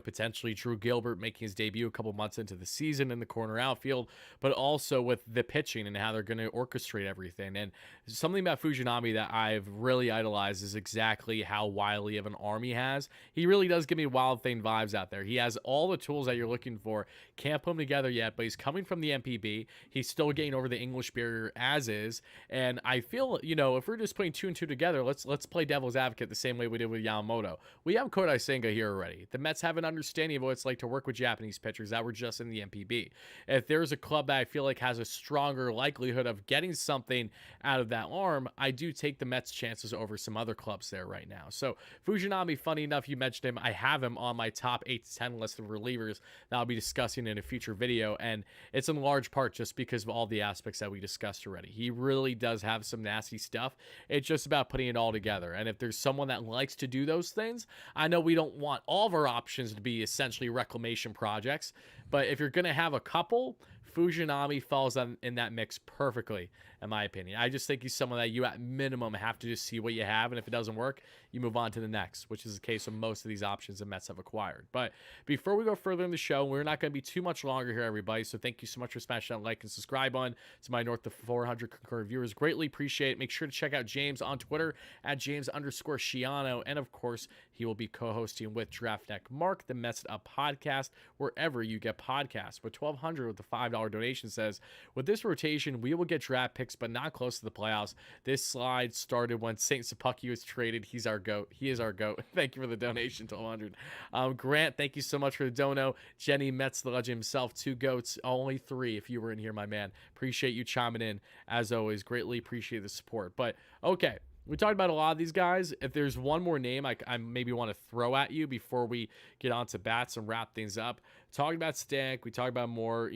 [SPEAKER 1] potentially Drew Gilbert making his debut a couple months into the season in the corner outfield, but also with the pitching and how they're going to orchestrate everything. And something about Fujinami that I've really idolized is exactly how wily of an arm he has. He really does give me Wild Thing vibes out there. He has all the tools that you're looking for. Can't put them together yet, but he's coming from the MPB. He's still getting over the English barrier as is. And I feel, if we're just putting 2 and 2 together, let's play devil's advocate the same way we did with Yamamoto. We have Kodai Senga here already. The Mets have an understanding of what it's like to work with Japanese pitchers that were just in the MPB. If there's a club that I feel like has a stronger likelihood of getting something out of that arm, I do take the Mets' chances over some other clubs there right now. So Fujinami, funny enough, you mentioned him. I have him on my top 8 to 10 list of relievers that I'll be discussing in a future video, and it's in large part just because of all the aspects that we discussed already. He really does have some nasty stuff. It's just about putting it all together, and if there's someone that likes to do those things, I know we don't want all of our options to be essentially reclamation projects, but if you're going to have a couple, Fujinami falls in that mix perfectly, in my opinion. I just think he's someone that you at minimum have to just see what you have, and if it doesn't work, you move on to the next, which is the case of most of these options the Mets have acquired. But before we go further in the show, we're not going to be too much longer here, everybody, so thank you so much for smashing that like and subscribe button to my north of 400 concurrent viewers. Greatly appreciate it. Make sure to check out James on Twitter at James_Schiano, and of course, he will be co-hosting with Draftneck Mark, the Messed Up podcast, wherever you get podcasts. With 1,200 with the $5 donation says, with this rotation, we will get draft picks, but not close to the playoffs. This slide started when St. Sapucki was traded. He's our GOAT. He is our GOAT. Thank you for the donation, 1,200. Grant, thank you so much for the dono. Jenny Metz, the legend himself, 2 GOATs, only 3 if you were in here, my man. Appreciate you chiming in, as always. Greatly appreciate the support. But, okay. We talked about a lot of these guys. If there's one more name I maybe want to throw at you before we get on to bats and wrap things up, talking about Stanek, we talked about more.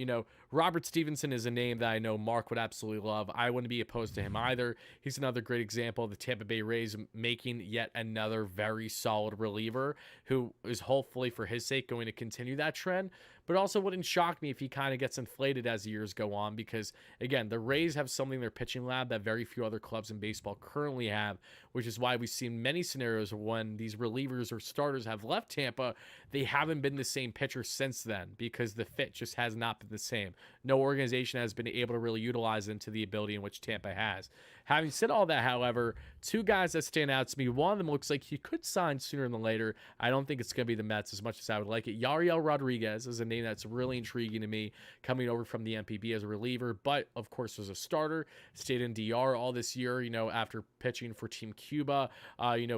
[SPEAKER 1] Robert Stephenson is a name that I know Mark would absolutely love. I wouldn't be opposed to him either. He's another great example of the Tampa Bay Rays making yet another very solid reliever who is hopefully for his sake going to continue that trend. But also wouldn't shock me if he kind of gets inflated as the years go on because, again, the Rays have something in their pitching lab that very few other clubs in baseball currently have, which is why we've seen many scenarios when these relievers or starters have left Tampa, they haven't been the same pitcher since then because the fit just has not been the same. No organization has been able to really utilize them to the ability in which Tampa has. Having said all that, however, 2 guys that stand out to me, one of them looks like he could sign sooner than later. I don't think it's going to be the Mets as much as I would like it. Yariel Rodriguez is a name that's really intriguing to me, coming over from the MPB as a reliever, but of course as a starter. Stayed in DR all this year, after pitching for Team Cuba,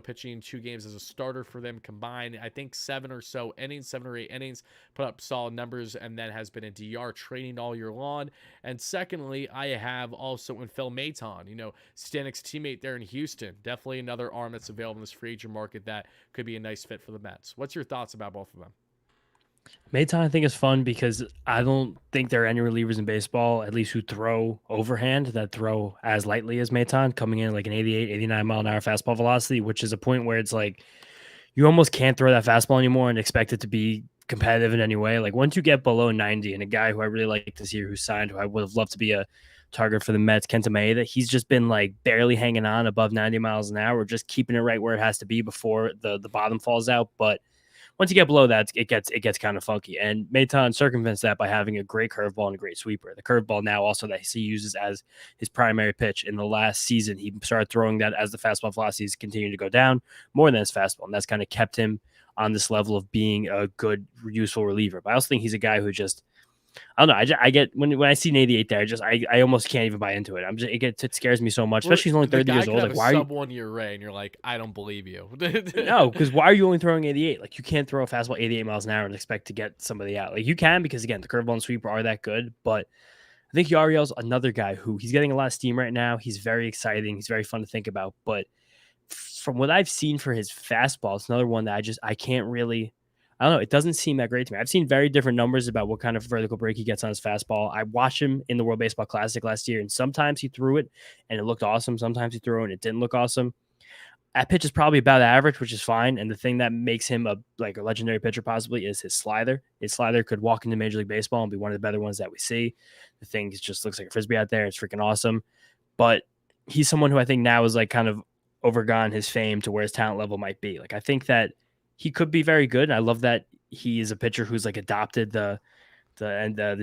[SPEAKER 1] pitching 2 games as a starter for them combined. I think 7 or 8 innings, put up solid numbers, and then has been in DR training all year long. And secondly, I have also in Phil Maton, Stanek's teammate there in Houston. Definitely another arm that's available in this free agent market that could be a nice fit for the Mets. What's your thoughts about both of them?
[SPEAKER 2] Maton, I think, is fun because I don't think there are any relievers in baseball, at least who throw overhand, that throw as lightly as Maton, coming in like an 88, 89 mile an hour fastball velocity, which is a point where it's like you almost can't throw that fastball anymore and expect it to be competitive in any way. Like once you get below 90, and a guy who I really like this year who signed, who I would have loved to be a target for the Mets, Kenta Maeda, he's just been like barely hanging on above 90 miles an hour, just keeping it right where it has to be before the bottom falls out. But once you get below that, it gets kind of funky. And Maton circumvents that by having a great curveball and a great sweeper. The curveball now also that he uses as his primary pitch. In the last season, he started throwing that as the fastball velocities continued to go down more than his fastball, and that's kind of kept him on this level of being a good, useful reliever. But I also think he's a guy who just, I don't know. I get when I see an 88 there, I almost can't even buy into it. It scares me so much, especially he's only 30 years old. Like, why are you
[SPEAKER 1] sub 1 year Ray? And you're like, I don't believe you.
[SPEAKER 2] no, because why are you only throwing 88? Like, you can't throw a fastball 88 miles an hour and expect to get somebody out. Like, you can, because again, the curveball and sweeper are that good. But I think Yariel's another guy who he's getting a lot of steam right now. He's very exciting. He's very fun to think about. But from what I've seen for his fastball, it's another one that I can't really. I don't know. It doesn't seem that great to me. I've seen very different numbers about what kind of vertical break he gets on his fastball. I watched him in the World Baseball Classic last year, and sometimes he threw it and it looked awesome. Sometimes he threw it and it didn't look awesome. That pitch is probably about average, which is fine. And the thing that makes him a legendary pitcher possibly is his slider. His slider could walk into Major League Baseball and be one of the better ones that we see. The thing just looks like a Frisbee out there. It's freaking awesome. But he's someone who I think now is like kind of overgone his fame to where his talent level might be. Like, I think that he could be very good. And I love that he is a pitcher who's like adopted the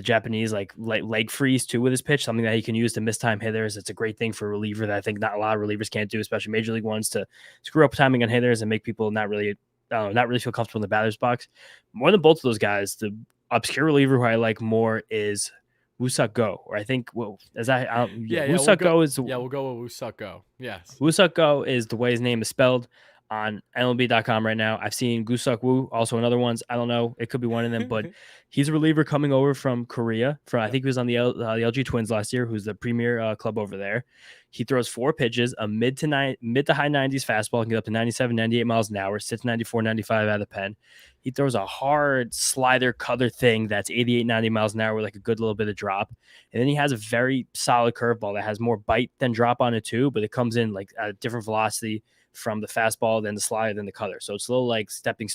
[SPEAKER 2] Japanese like leg freeze too with his pitch, something that he can use to mistime hitters. It's a great thing for a reliever that I think not a lot of relievers can't do, especially major league ones, to screw up timing on hitters and make people not really feel comfortable in the batter's box. More than both of those guys, the obscure reliever who I like more is Woo-Suk Go, or I think
[SPEAKER 1] We'll go with Woo-Suk Go. Yes,
[SPEAKER 2] Woo-Suk Go is the way his name is spelled on MLB.com right now. I've seen Gusuk Woo, also in other ones. I don't know. It could be one of them, but he's a reliever coming over from Korea. I think he was on the LG Twins last year, who's the premier club over there. He throws 4 pitches, a mid to high 90s fastball, can get up to 97, 98 miles an hour, sits 94, 95 out of the pen. He throws a hard slider cutter thing that's 88, 90 miles an hour with like a good little bit of drop. And then he has a very solid curveball that has more bite than drop on it too, but it comes in like at a different velocity from the fastball, then the slider, then the cutter. So it's a little like stepping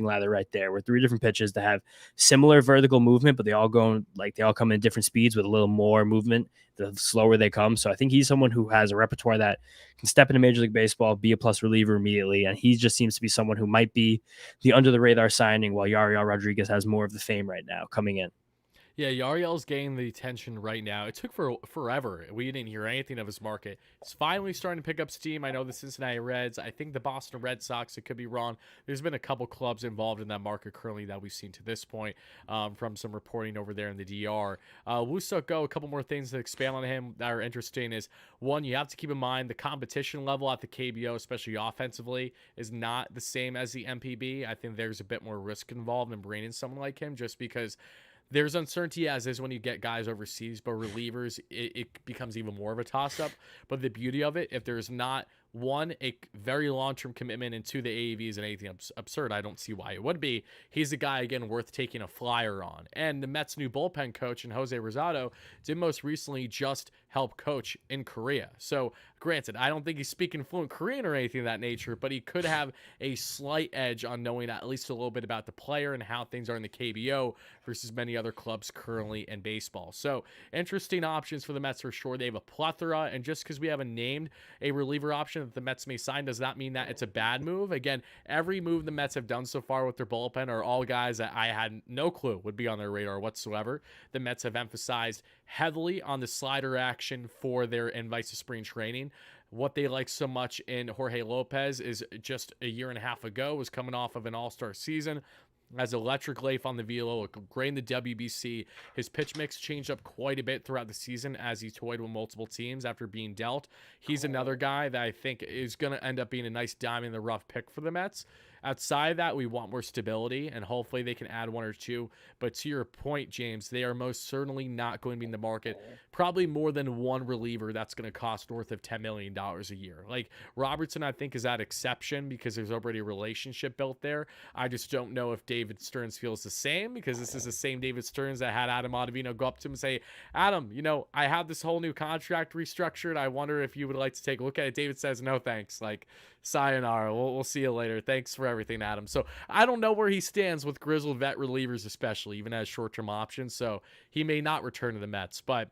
[SPEAKER 2] ladder right there, with 3 different pitches that have similar vertical movement, but they all come in different speeds with a little more movement the slower they come. So I think he's someone who has a repertoire that can step into Major League Baseball, be a plus reliever immediately. And he just seems to be someone who might be the under the radar signing, while Yariel Rodriguez has more of the fame right now coming in.
[SPEAKER 1] Yeah, Yariel's getting the attention right now. It took forever. We didn't hear anything of his market. It's finally starting to pick up steam. I know the Cincinnati Reds. I think the Boston Red Sox. It could be wrong. There's been a couple clubs involved in that market currently that we've seen to this point from some reporting over there in the DR. Woo-Suk Go, a couple more things to expand on him that are interesting is, one, you have to keep in mind the competition level at the KBO, especially offensively, is not the same as the MPB. I think there's a bit more risk involved in bringing someone like him, just because there's uncertainty as is when you get guys overseas, but relievers, it becomes even more of a toss-up. But the beauty of it, if there's not, one, a very long-term commitment, and 2, the AAV isn't anything absurd. I don't see why it would be. He's a guy, again, worth taking a flyer on. And the Mets' new bullpen coach, and Jose Rosado, did most recently just help coach in Korea. So, granted, I don't think he's speaking fluent Korean or anything of that nature, but he could have a slight edge on knowing at least a little bit about the player and how things are in the KBO versus many other clubs currently in baseball. So, interesting options for the Mets for sure. They have a plethora, and just because we haven't named a reliever option that the Mets may sign does not mean that it's a bad move. Again, every move the Mets have done so far with their bullpen are all guys that I had no clue would be on their radar whatsoever. The Mets have emphasized heavily on the slider action for their invites to spring training. What they like so much in Jorge Lopez is just a year and a half ago was coming off of an all-star season, has electric life on the velo, great in the WBC. His pitch mix changed up quite a bit throughout the season as he toyed with multiple teams after being dealt. He's another guy that I think is going to end up being a nice diamond in the rough pick for the Mets. Outside of that, we want more stability, and hopefully they can add 1 or 2. But to your point, James, they are most certainly not going to be in the market. Probably more than one reliever that's going to cost north of $10 million a year. Like Robertson, I think, is that exception because there's already a relationship built there. I just don't know if Dave David Stearns feels the same, because this is the same David Stearns that had Adam Ottavino go up to him and say, Adam, I have this whole new contract restructured. I wonder if you would like to take a look at it. David says, no, thanks. Like, sayonara. We'll see you later. Thanks for everything, Adam. So I don't know where he stands with grizzled vet relievers, especially, even as short-term options. So he may not return to the Mets. But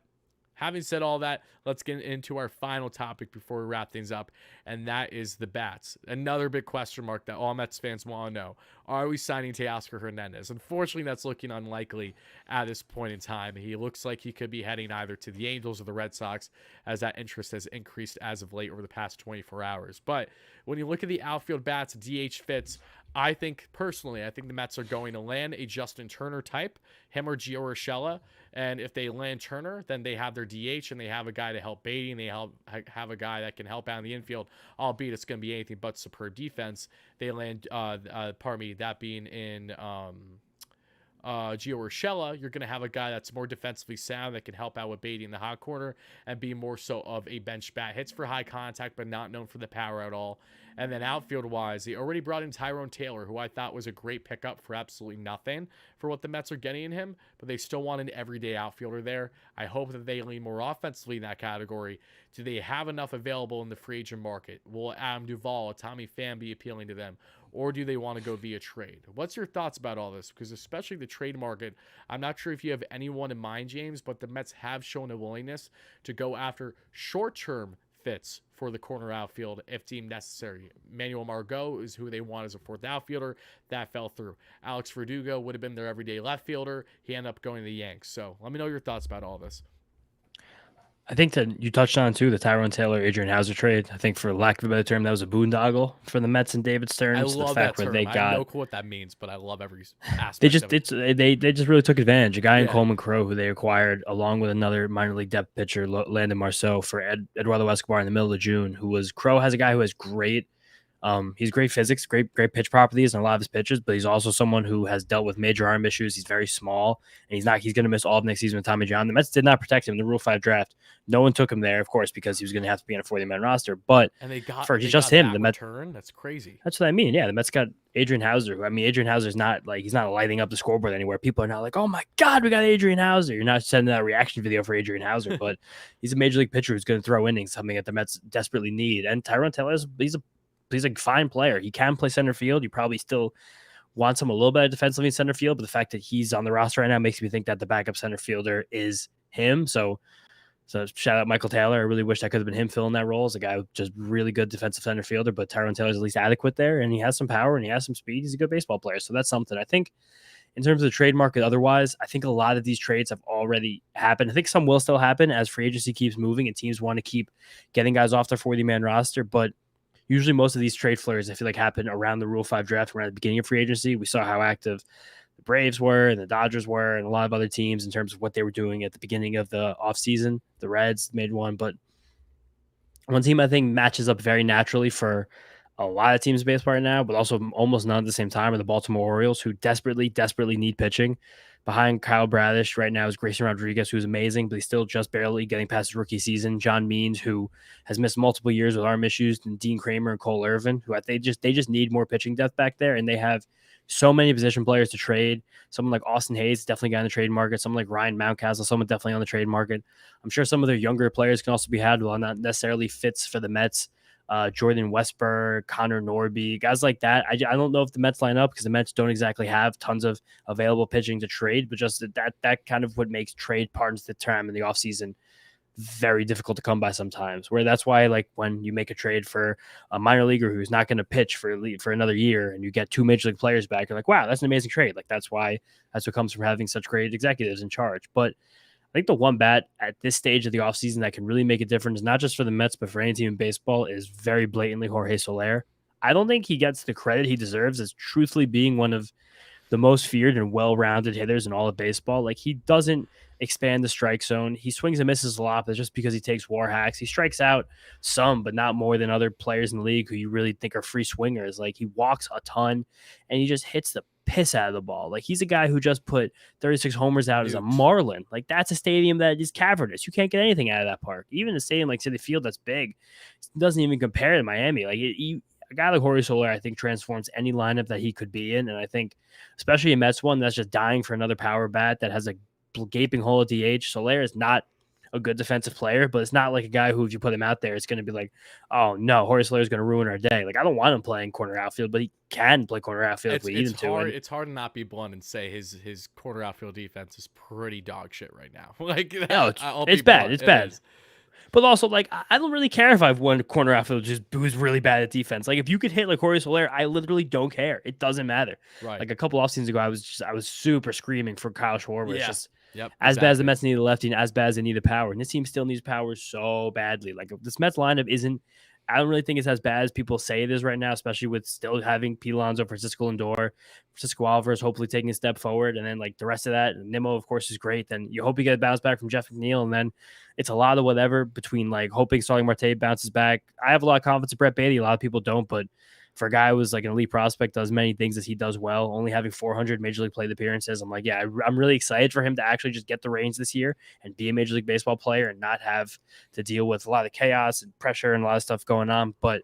[SPEAKER 1] having said all that, let's get into our final topic before we wrap things up, and that is the bats. Another big question mark that all Mets fans want to know. Are we signing Teoscar Hernandez? Unfortunately, that's looking unlikely at this point in time. He looks like he could be heading either to the Angels or the Red Sox, as that interest has increased as of late over the past 24 hours. But when you look at the outfield bats, DH fits. I think the Mets are going to land a Justin Turner type, him or Gio Urshela. And if they land Turner, then they have their DH and they have a guy to help Beatty, and they have a guy that can help out in the infield, albeit it's going to be anything but superb defense. They land, that being in Gio Urshela, you're going to have a guy that's more defensively sound that can help out with Beatty in the hot corner and be more so of a bench bat. Hits for high contact, but not known for the power at all. And then outfield-wise, they already brought in Tyrone Taylor, who I thought was a great pickup for absolutely nothing for what the Mets are getting in him, but they still want an everyday outfielder there. I hope that they lean more offensively in that category. Do they have enough available in the free agent market? Will Adam Duvall or Tommy Pham be appealing to them? Or do they want to go via trade? What's your thoughts about all this? Because especially the trade market, I'm not sure if you have anyone in mind, James, but the Mets have shown a willingness to go after short-term fits for the corner outfield if deemed necessary. Manuel Margot is who they want as a fourth outfielder. That fell through. Alex Verdugo would have been their everyday left fielder. He ended up going to the Yanks. So let me know your thoughts about all this.
[SPEAKER 2] I think that you touched on too the Tyrone Taylor, Adrian Hauser trade. I think, for lack of a better term, that was a boondoggle for the Mets and David Stearns.
[SPEAKER 1] I love
[SPEAKER 2] the fact
[SPEAKER 1] that term.
[SPEAKER 2] Where they got,
[SPEAKER 1] I have no clue what that means, but I love every aspect.
[SPEAKER 2] They just really took advantage. A guy in Coleman Crowe, who they acquired along with another minor league depth pitcher, Landon Marceau, for Eduardo Escobar in the middle of June. Crowe has a guy who has great. He's great physics, great pitch properties in a lot of his pitches, but he's also someone who has dealt with major arm issues. He's very small, and he's going to miss all of next season with Tommy John. The Mets did not protect him in the Rule 5 draft. No one took him there, of course, because he was going to have to be on a 40-man roster. But just him. The Mets turn.
[SPEAKER 1] That's crazy.
[SPEAKER 2] That's what I mean. Yeah, the Mets got Adrian Hauser. Adrian Hauser's not he's not lighting up the scoreboard anywhere. People are not like, oh my God, we got Adrian Hauser. You're not sending that reaction video for Adrian Hauser, but he's a major league pitcher who's going to throw innings, something that the Mets desperately need. And Tyrone Taylor, he's a fine player. He can play center field. You probably still want him a little bit defensively in center field, but the fact that he's on the roster right now makes me think that the backup center fielder is him. So shout out Michael Taylor. I really wish that could have been him filling that role as a guy with just really good defensive center fielder, but Tyrone Taylor's at least adequate there, and he has some power and he has some speed. He's a good baseball player. So that's something. I think in terms of the trade market otherwise, I think a lot of these trades have already happened. I think some will still happen as free agency keeps moving and teams want to keep getting guys off their 40-man roster, but usually most of these trade flurries, I feel like, happen around the Rule 5 draft, around the beginning of free agency. We saw how active the Braves were and the Dodgers were and a lot of other teams in terms of what they were doing at the beginning of the offseason. The Reds made one, but one team I think matches up very naturally for a lot of teams in baseball right now, but also almost none at the same time, are the Baltimore Orioles, who desperately need pitching. Behind Kyle Bradish right now is Grayson Rodriguez, who's amazing, but he's still just barely getting past his rookie season. John Means, who has missed multiple years with arm issues, and Dean Kramer and Cole Irvin, who they just need more pitching depth back there, and they have so many position players to trade. Someone like Austin Hayes definitely got in the trade market. Someone like Ryan Mountcastle, someone definitely on the trade market. I'm sure some of their younger players can also be had, while not necessarily fits for the Mets. Jordan Westberg, Connor Norby, guys like that. I don't know if the Mets line up because the Mets don't exactly have tons of available pitching to trade, but just that kind of what makes trade partners the term in the offseason very difficult to come by sometimes, where that's why, like, when you make a trade for a minor leaguer who's not going to pitch for another year and you get two major league players back, you're like, wow, that's an amazing trade. Like, that's what comes from having such great executives in charge. But I think the one bat at this stage of the offseason that can really make a difference, not just for the Mets, but for any team in baseball, is very blatantly Jorge Soler. I don't think he gets the credit he deserves as truthfully being one of the most feared and well-rounded hitters in all of baseball. Like, he doesn't expand the strike zone. He swings and misses a lot, but just because he takes war hacks. He strikes out some, but not more than other players in the league who you really think are free swingers. Like, he walks a ton, and he just hits the piss out of the ball. Like, he's a guy who just put 36 homers out as a Marlin. Like, that's a stadium that is cavernous. You can't get anything out of that park. Even a stadium like Citi Field that's big doesn't even compare to Miami. Like, a guy like Jorge Soler, I think, transforms any lineup that he could be in. And I think, especially a Mets one that's just dying for another power bat that has a gaping hole at DH, Soler is not a good defensive player, but it's not like a guy who, if you put him out there, it's going to be like, oh no, Jorge Soler is going to ruin our day. Like, I don't want him playing corner outfield, but he can play corner outfield if we need him to.
[SPEAKER 1] It's hard to not be blunt and say his corner outfield defense is pretty dog shit right now. Like,
[SPEAKER 2] no, it's bad. It's bad. But also, like, I don't really care if I've one corner outfield who's really bad at defense. Like, if you could hit like Jorge Soler, I literally don't care. It doesn't matter.
[SPEAKER 1] Right.
[SPEAKER 2] Like a couple off seasons ago, I was super screaming for Kyle Schwarber.
[SPEAKER 1] Yeah.
[SPEAKER 2] It's just
[SPEAKER 1] Yep,
[SPEAKER 2] as bad as the Mets need a lefty and as bad as they need a power. And this team still needs power so badly. Like, this Mets lineup isn't, I don't really think it's as bad as people say it is right now, especially with still having Pete Alonso, Francisco Lindor, Francisco Alvarez hopefully taking a step forward. And then, like, the rest of that, Nimmo, of course, is great. Then you hope you get a bounce back from Jeff McNeil. And then it's a lot of whatever between, like, hoping Starling Marte bounces back. I have a lot of confidence in Brett Beatty. A lot of people don't, but for a guy who was like an elite prospect, does many things as he does well, only having 400 Major League plate appearances, I'm like, yeah, I'm really excited for him to actually just get the reins this year and be a Major League Baseball player and not have to deal with a lot of chaos and pressure and a lot of stuff going on. But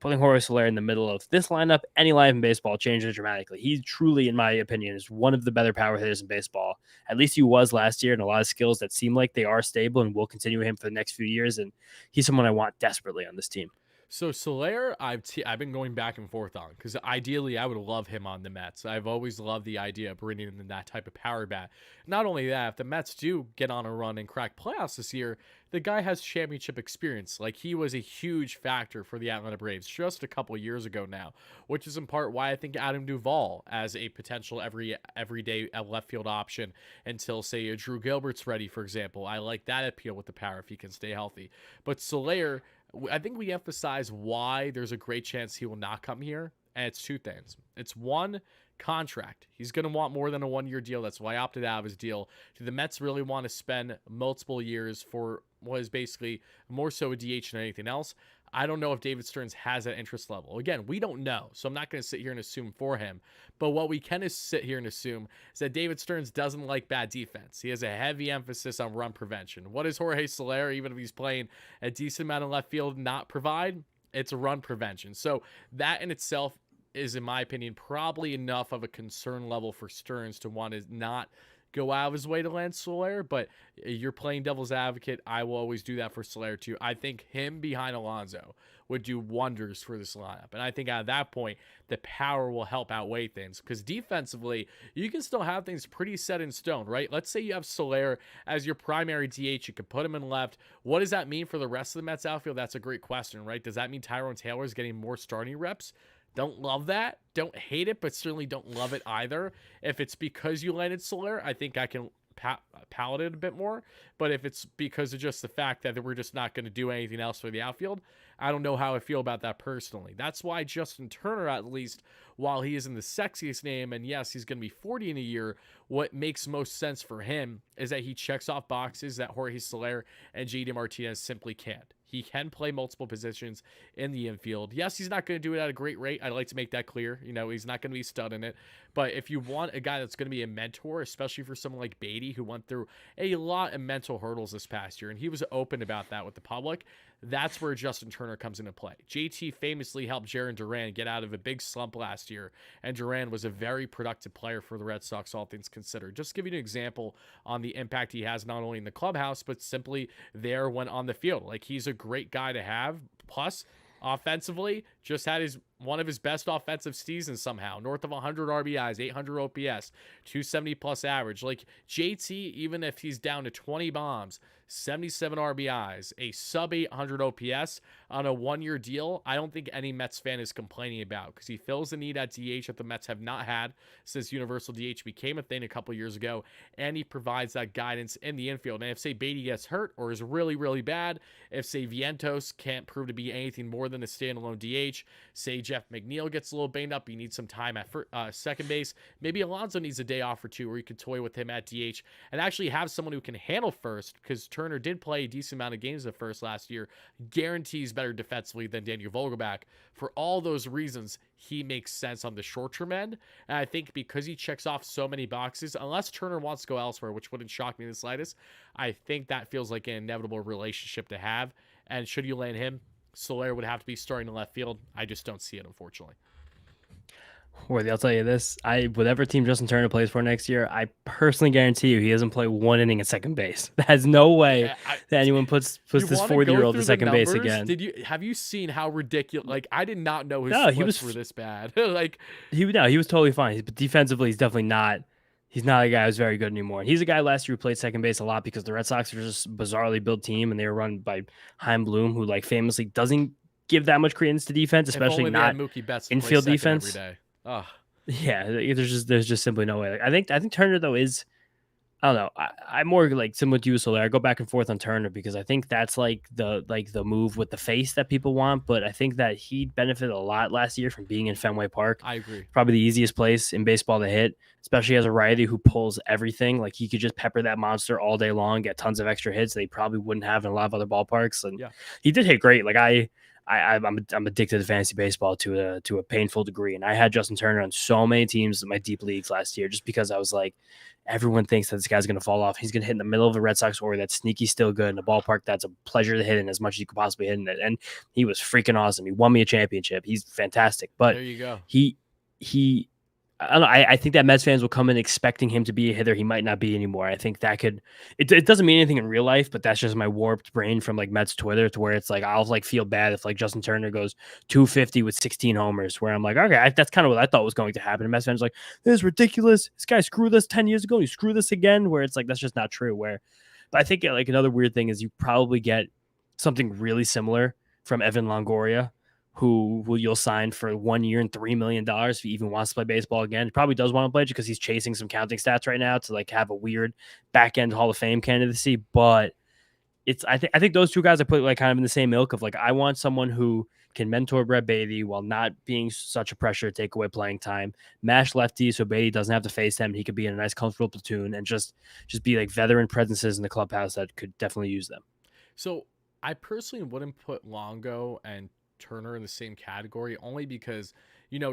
[SPEAKER 2] putting Jorge Soler in the middle of this lineup, any lineup in baseball, changes it dramatically. He truly, in my opinion, is one of the better power hitters in baseball. At least he was last year, and a lot of skills that seem like they are stable and will continue him for the next few years. And he's someone I want desperately on this team.
[SPEAKER 1] So Soler, I've been going back and forth on, because ideally I would love him on the Mets. I've always loved the idea of bringing in that type of power bat. Not only that, if the Mets do get on a run and crack playoffs this year, the guy has championship experience. Like, he was a huge factor for the Atlanta Braves just a couple years ago now, which is in part why I think Adam Duvall as a potential everyday left field option until, say, a Drew Gilbert's ready, for example. I like that appeal with the power if he can stay healthy. But Soler, I think we emphasize why there's a great chance he will not come here, and it's two things. It's one, contract. He's going to want more than a one-year deal. That's why I opted out of his deal. Do the Mets really want to spend multiple years for what is basically more so a DH than anything else? I don't know if David Stearns has that interest level. Again, we don't know, so I'm not going to sit here and assume for him. But what we can is sit here and assume is that David Stearns doesn't like bad defense. He has a heavy emphasis on run prevention. What does Jorge Soler, even if he's playing a decent amount of left field, not provide? It's run prevention. So that in itself is, in my opinion, probably enough of a concern level for Stearns to want to not go out of his way to land Soler, but you're playing devil's advocate. I will always do that for Soler too. I think him behind Alonso would do wonders for this lineup. And I think at that point, the power will help outweigh things, because defensively, you can still have things pretty set in stone, right? Let's say you have Soler as your primary DH. You can put him in left. What does that mean for the rest of the Mets outfield? That's a great question, right? Does that mean Tyrone Taylor is getting more starting reps? Don't love that. Don't hate it, but certainly don't love it either. If it's because you landed Soler, I think I can palate it a bit more. But if it's because of just the fact that we're just not going to do anything else for the outfield, I don't know how I feel about that personally. That's why Justin Turner, at least, while he isn't the sexiest name, and yes, he's going to be 40 in a year, what makes most sense for him is that he checks off boxes that Jorge Soler and JD Martinez simply can't. He can play multiple positions in the infield. Yes, he's not going to do it at a great rate. I'd like to make that clear. You know, he's not going to be stud in it. But if you want a guy that's going to be a mentor, especially for someone like Beatty, who went through a lot of mental hurdles this past year, and he was open about that with the public, that's where Justin Turner comes into play. JT famously helped Jarren Duran get out of a big slump last year, and Duran was a very productive player for the Red Sox, all things considered. Just to give you an example on the impact he has not only in the clubhouse, but simply there when on the field. Like, he's a great guy to have. Plus, offensively, just had one of his best offensive seasons somehow. North of 100 RBIs, 800 OPS, 270 plus average. Like, JT, even if he's down to 20 bombs, 77 RBIs, a sub 800 OPS on a one-year deal, I don't think any Mets fan is complaining about, because he fills the need at DH that the Mets have not had since universal DH became a thing a couple years ago, and he provides that guidance in the infield. And if, say, Beatty gets hurt or is really, really bad, if, say, Vientos can't prove to be anything more than a standalone DH, say Jeff McNeil gets a little banged up, he needs some time at second base, maybe Alonso needs a day off or two where you can toy with him at DH and actually have someone who can handle first, because Turner did play a decent amount of games at first last year, guarantees better defensively than Daniel Vogelbach. For all those reasons, he makes sense on the short-term end. And I think because he checks off so many boxes, unless Turner wants to go elsewhere, which wouldn't shock me in the slightest, I think that feels like an inevitable relationship to have. And should you land him, Soler would have to be starting in left field. I just don't see it, unfortunately.
[SPEAKER 2] Worthy, I'll tell you this: whatever team Justin Turner plays for next year, I personally guarantee you he doesn't play one inning at second base. There's no way that anyone puts
[SPEAKER 1] you
[SPEAKER 2] this
[SPEAKER 1] want to go
[SPEAKER 2] 40-year-old
[SPEAKER 1] through
[SPEAKER 2] to
[SPEAKER 1] the
[SPEAKER 2] second base
[SPEAKER 1] numbers?
[SPEAKER 2] again.
[SPEAKER 1] Have you seen how ridiculous? Like, I did not know his
[SPEAKER 2] No, he
[SPEAKER 1] splits
[SPEAKER 2] was
[SPEAKER 1] were this bad. Like,
[SPEAKER 2] he was totally fine. But defensively, he's definitely not. He's not a guy who's very good anymore. And he's a guy last year who played second base a lot because the Red Sox are just a bizarrely built team, and they were run by Chaim Bloom, who like famously doesn't give that much credence to defense, especially not
[SPEAKER 1] Mookie Betts
[SPEAKER 2] infield defense.
[SPEAKER 1] every day. Ugh.
[SPEAKER 2] Yeah, there's just simply no way. Like, I think Turner though is, I don't know. I'm more like similar to you, Soler. I go back and forth on Turner because I think that's like the move with the face that people want. But I think that he benefited a lot last year from being in Fenway Park.
[SPEAKER 1] I agree.
[SPEAKER 2] Probably the easiest place in baseball to hit, especially as a righty who pulls everything. Like he could just pepper that monster all day long, get tons of extra hits that he probably wouldn't have in a lot of other ballparks. And he did hit great. Like I'm addicted to fantasy baseball to a painful degree, and I had Justin Turner on so many teams in my deep leagues last year just because I was like, everyone thinks that this guy's going to fall off. He's going to hit in the middle of a Red Sox order that's sneaky still good in a ballpark that's a pleasure to hit in as much as you could possibly hit in it. And he was freaking awesome. He won me a championship. He's fantastic. But
[SPEAKER 1] there you go.
[SPEAKER 2] He I don't know. I think that Mets fans will come in expecting him to be a hitter. He might not be anymore. I think that could. It doesn't mean anything in real life, but that's just my warped brain from like Mets Twitter to where it's like I'll like feel bad if like Justin Turner goes 250 with 16 homers. Where I'm like, okay, that's kind of what I thought was going to happen. And Mets fans are like, this is ridiculous. This guy screwed us 10 years ago. You screw this again. Where it's like that's just not true. But I think like another weird thing is you probably get something really similar from Evan Longoria, who you'll sign for 1 year and $3 million if he even wants to play baseball again. He probably does want to play just because he's chasing some counting stats right now to like have a weird back end Hall of Fame candidacy. But I think those two guys I put like kind of in the same ilk of like I want someone who can mentor Brett Beatty while not being such a pressure to take away playing time, mash lefty so Beatty doesn't have to face him. He could be in a nice comfortable platoon and just be like veteran presences in the clubhouse that could definitely use them.
[SPEAKER 1] So I personally wouldn't put Longo and Turner in the same category only because,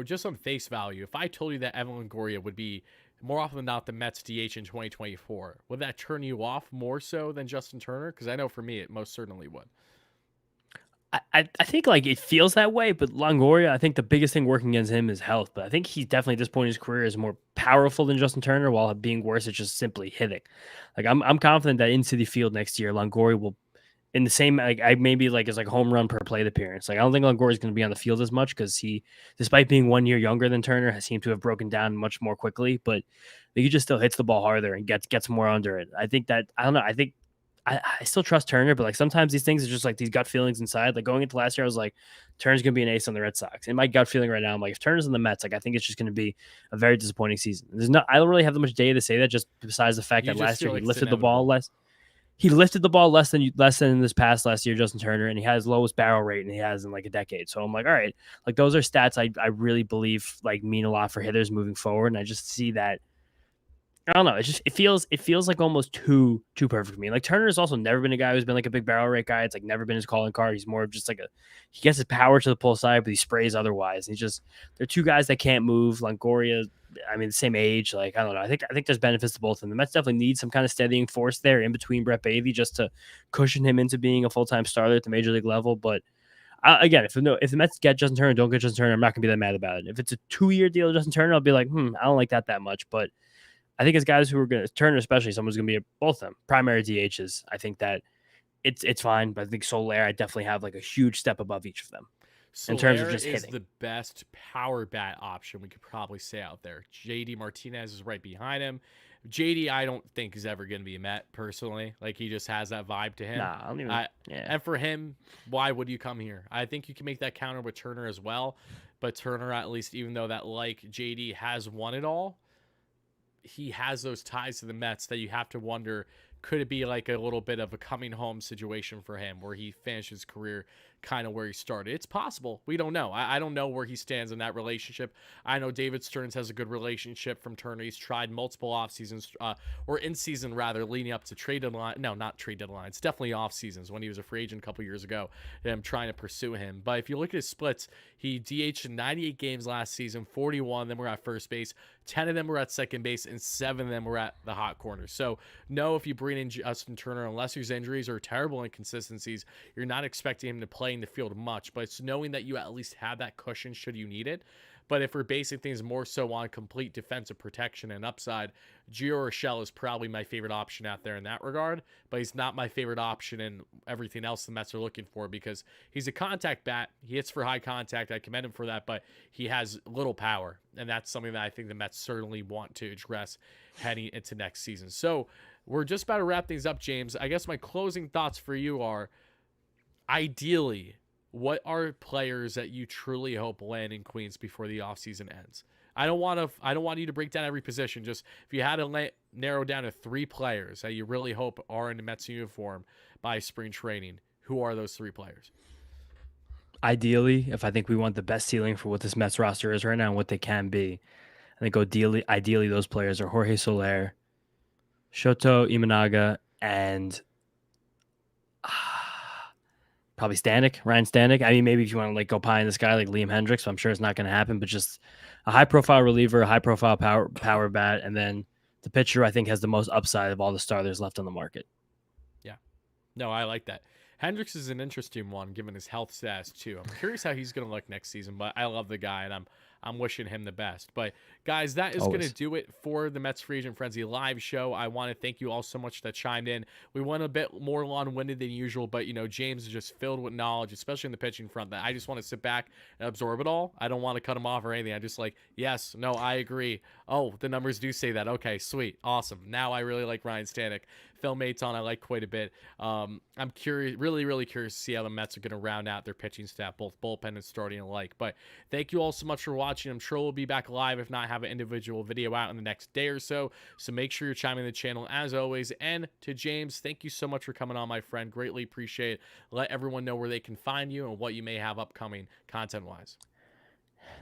[SPEAKER 1] just on face value, if I told you that Evan Longoria would be more often than not the Mets DH in 2024, would that turn you off more so than Justin Turner? Because I know for me, it most certainly would.
[SPEAKER 2] I think like it feels that way, but Longoria, I think the biggest thing working against him is health. But I think he's definitely at this point in his career is more powerful than Justin Turner, while being worse at just simply hitting. Like I'm confident that in Citi Field next year, Longoria will in the same like I maybe like is like home run per plate appearance. Like I don't think Longoria is going to be on the field as much because he, despite being 1 year younger than Turner, has seemed to have broken down much more quickly. But he just still hits the ball harder and gets more under it. I think that I don't know. I think I still trust Turner, but like sometimes these things are just like these gut feelings inside. Like going into last year, I was like, Turner's gonna be an ace on the Red Sox. And my gut feeling right now, I'm like, if Turner's in the Mets, like I think it's just gonna be a very disappointing season. I don't really have that much data to say that, just besides the fact that last year he lifted the ball less. He lifted the ball less than this past last year, Justin Turner, and he had his lowest barrel rate and he has in like a decade. So I'm like, all right, like those are stats I really believe like mean a lot for hitters moving forward. And I just see that. I don't know. It feels like almost too perfect for me. Like Turner has also never been a guy who's been like a big barrel rate guy. It's like never been his calling card. He's more of just like he gets his power to the pull side, but he sprays otherwise. And they're two guys that can't move. Longoria, I mean, the same age. Like I don't know. I think there's benefits to both of them. The Mets definitely need some kind of steadying force there in between Brett Beatty just to cushion him into being a full-time starter at the major league level. But again, if the Mets get Justin Turner, don't get Justin Turner, I'm not gonna be that mad about it. If it's a 2-year deal with Justin Turner, I'll be like, I don't like that much, but. I think as guys who are going to Turner, especially someone's going to be both of them primary DHs. I think that it's fine, but I think Soler, I definitely have like a huge step above each of them in terms of just hitting.
[SPEAKER 1] Is the best power bat option we could probably say out there. JD Martinez is right behind him. JD, I don't think is ever going to be a Met personally. Like he just has that vibe to him.
[SPEAKER 2] Nah, I don't even.
[SPEAKER 1] And for him, why would you come here? I think you can make that counter with Turner as well, but Turner at least, even though that like JD has won it all. He has those ties to the Mets that you have to wonder, could it be like a little bit of a coming home situation for him where he finished his career kind of where he started? It's possible. We don't know. I don't know where he stands in that relationship. I know David Stearns has a good relationship from Turner. He's tried multiple off seasons or in season rather leading up to trade deadline. No, not trade deadlines. Definitely off seasons when he was a free agent a couple years ago. And I'm trying to pursue him. But if you look at his splits, he DH'd in 98 games last season, 41 of them were at first base, 10 of them were at second base, and 7 of them were at the hot corner. So no, if you bring in Justin Turner, unless there's injuries or terrible inconsistencies, you're not expecting him to play playing the field much, but it's knowing that you at least have that cushion should you need it. But if we're basing things more so on complete defensive protection and upside, Gio Urshela is probably my favorite option out there in that regard, but he's not my favorite option in everything else the Mets are looking for, because he's a contact bat. He hits for high contact. I commend him for that, but he has little power, and that's something that I think the Mets certainly want to address heading into next season. So we're just about to wrap things up, James. I guess my closing thoughts for you are, ideally, what are players that you truly hope land in Queens before the offseason ends? I don't want you to break down every position. Just if you had to narrow down to 3 players that you really hope are in the Mets uniform by spring training, who are those 3 players?
[SPEAKER 2] Ideally, if I think we want the best ceiling for what this Mets roster is right now and what they can be, I think ideally those players are Jorge Soler, Shota Imanaga, and probably Ryan Stanek. I mean, maybe if you want to go pie in the sky like Liam Hendricks, but I'm sure it's not going to happen. But just a high-profile reliever, a high-profile power bat, and then the pitcher I think has the most upside of all the starters left on the market.
[SPEAKER 1] Yeah, no, I like that. Hendricks is an interesting one given his health status too. I'm curious how he's going to look next season, but I love the guy, and I'm wishing him the best. But guys, that is going to do it for the Mets Free Agent Frenzy live show. I want to thank you all so much that chimed in. We went a bit more long-winded than usual, but James is just filled with knowledge, especially in the pitching front, that I just want to sit back and absorb it all. I don't want to cut him off or anything. I just yes, no, I agree. Oh, the numbers do say that. Okay, sweet, awesome. Now I really like Ryan Stanek. Phil Maton, I like quite a bit. I'm curious, really curious to see how the Mets are going to round out their pitching staff, both bullpen and starting alike. But thank you all so much for watching. I'm sure we'll be back live, if not have an individual video out in the next day or so. So make sure you're chiming in the channel as always. And to James, thank you so much for coming on, my friend. Greatly appreciate it. Let everyone know where they can find you and what you may have upcoming content-wise.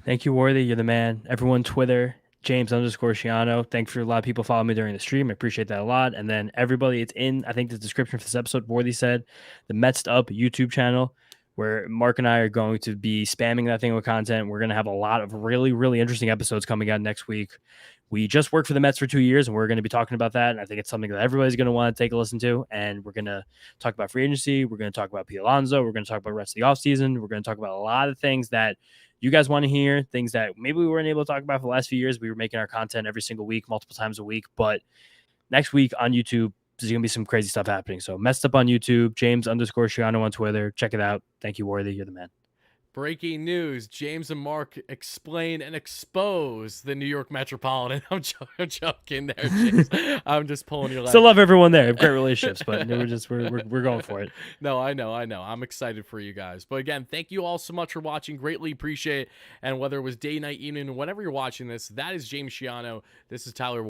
[SPEAKER 2] Thank you, Worthy. You're the man. Everyone, Twitter, James_Schiano. Thanks for a lot of people following me during the stream. I appreciate that a lot. And then everybody, it's in, I think, the description for this episode. Worthy said the Mets Up YouTube channel, where Mark and I are going to be spamming that thing with content. We're going to have a lot of really interesting episodes coming out next week. We just worked for the Mets for 2 years, and we're going to be talking about that. And I think it's something that everybody's going to want to take a listen to. And we're going to talk about free agency. We're going to talk about Pete Alonso. We're going to talk about the rest of the offseason. We're going to talk about a lot of things that you guys want to hear, things that maybe we weren't able to talk about for the last few years. We were making our content every single week, multiple times a week. But next week on YouTube, there's going to be some crazy stuff happening. So Messed Up on YouTube, James_Schiano on Twitter. Check it out. Thank you, Worthy. You're the man.
[SPEAKER 1] Breaking news, James and Mark explain and expose the New York Metropolitan. I'm joking there, James. I'm just pulling your leg.
[SPEAKER 2] Still love everyone there. Have great relationships, but we're going for it.
[SPEAKER 1] No, I know. I'm excited for you guys. But again, thank you all so much for watching. Greatly appreciate it. And whether it was day, night, evening, whenever you're watching this, that is James Schiano. This is Tyler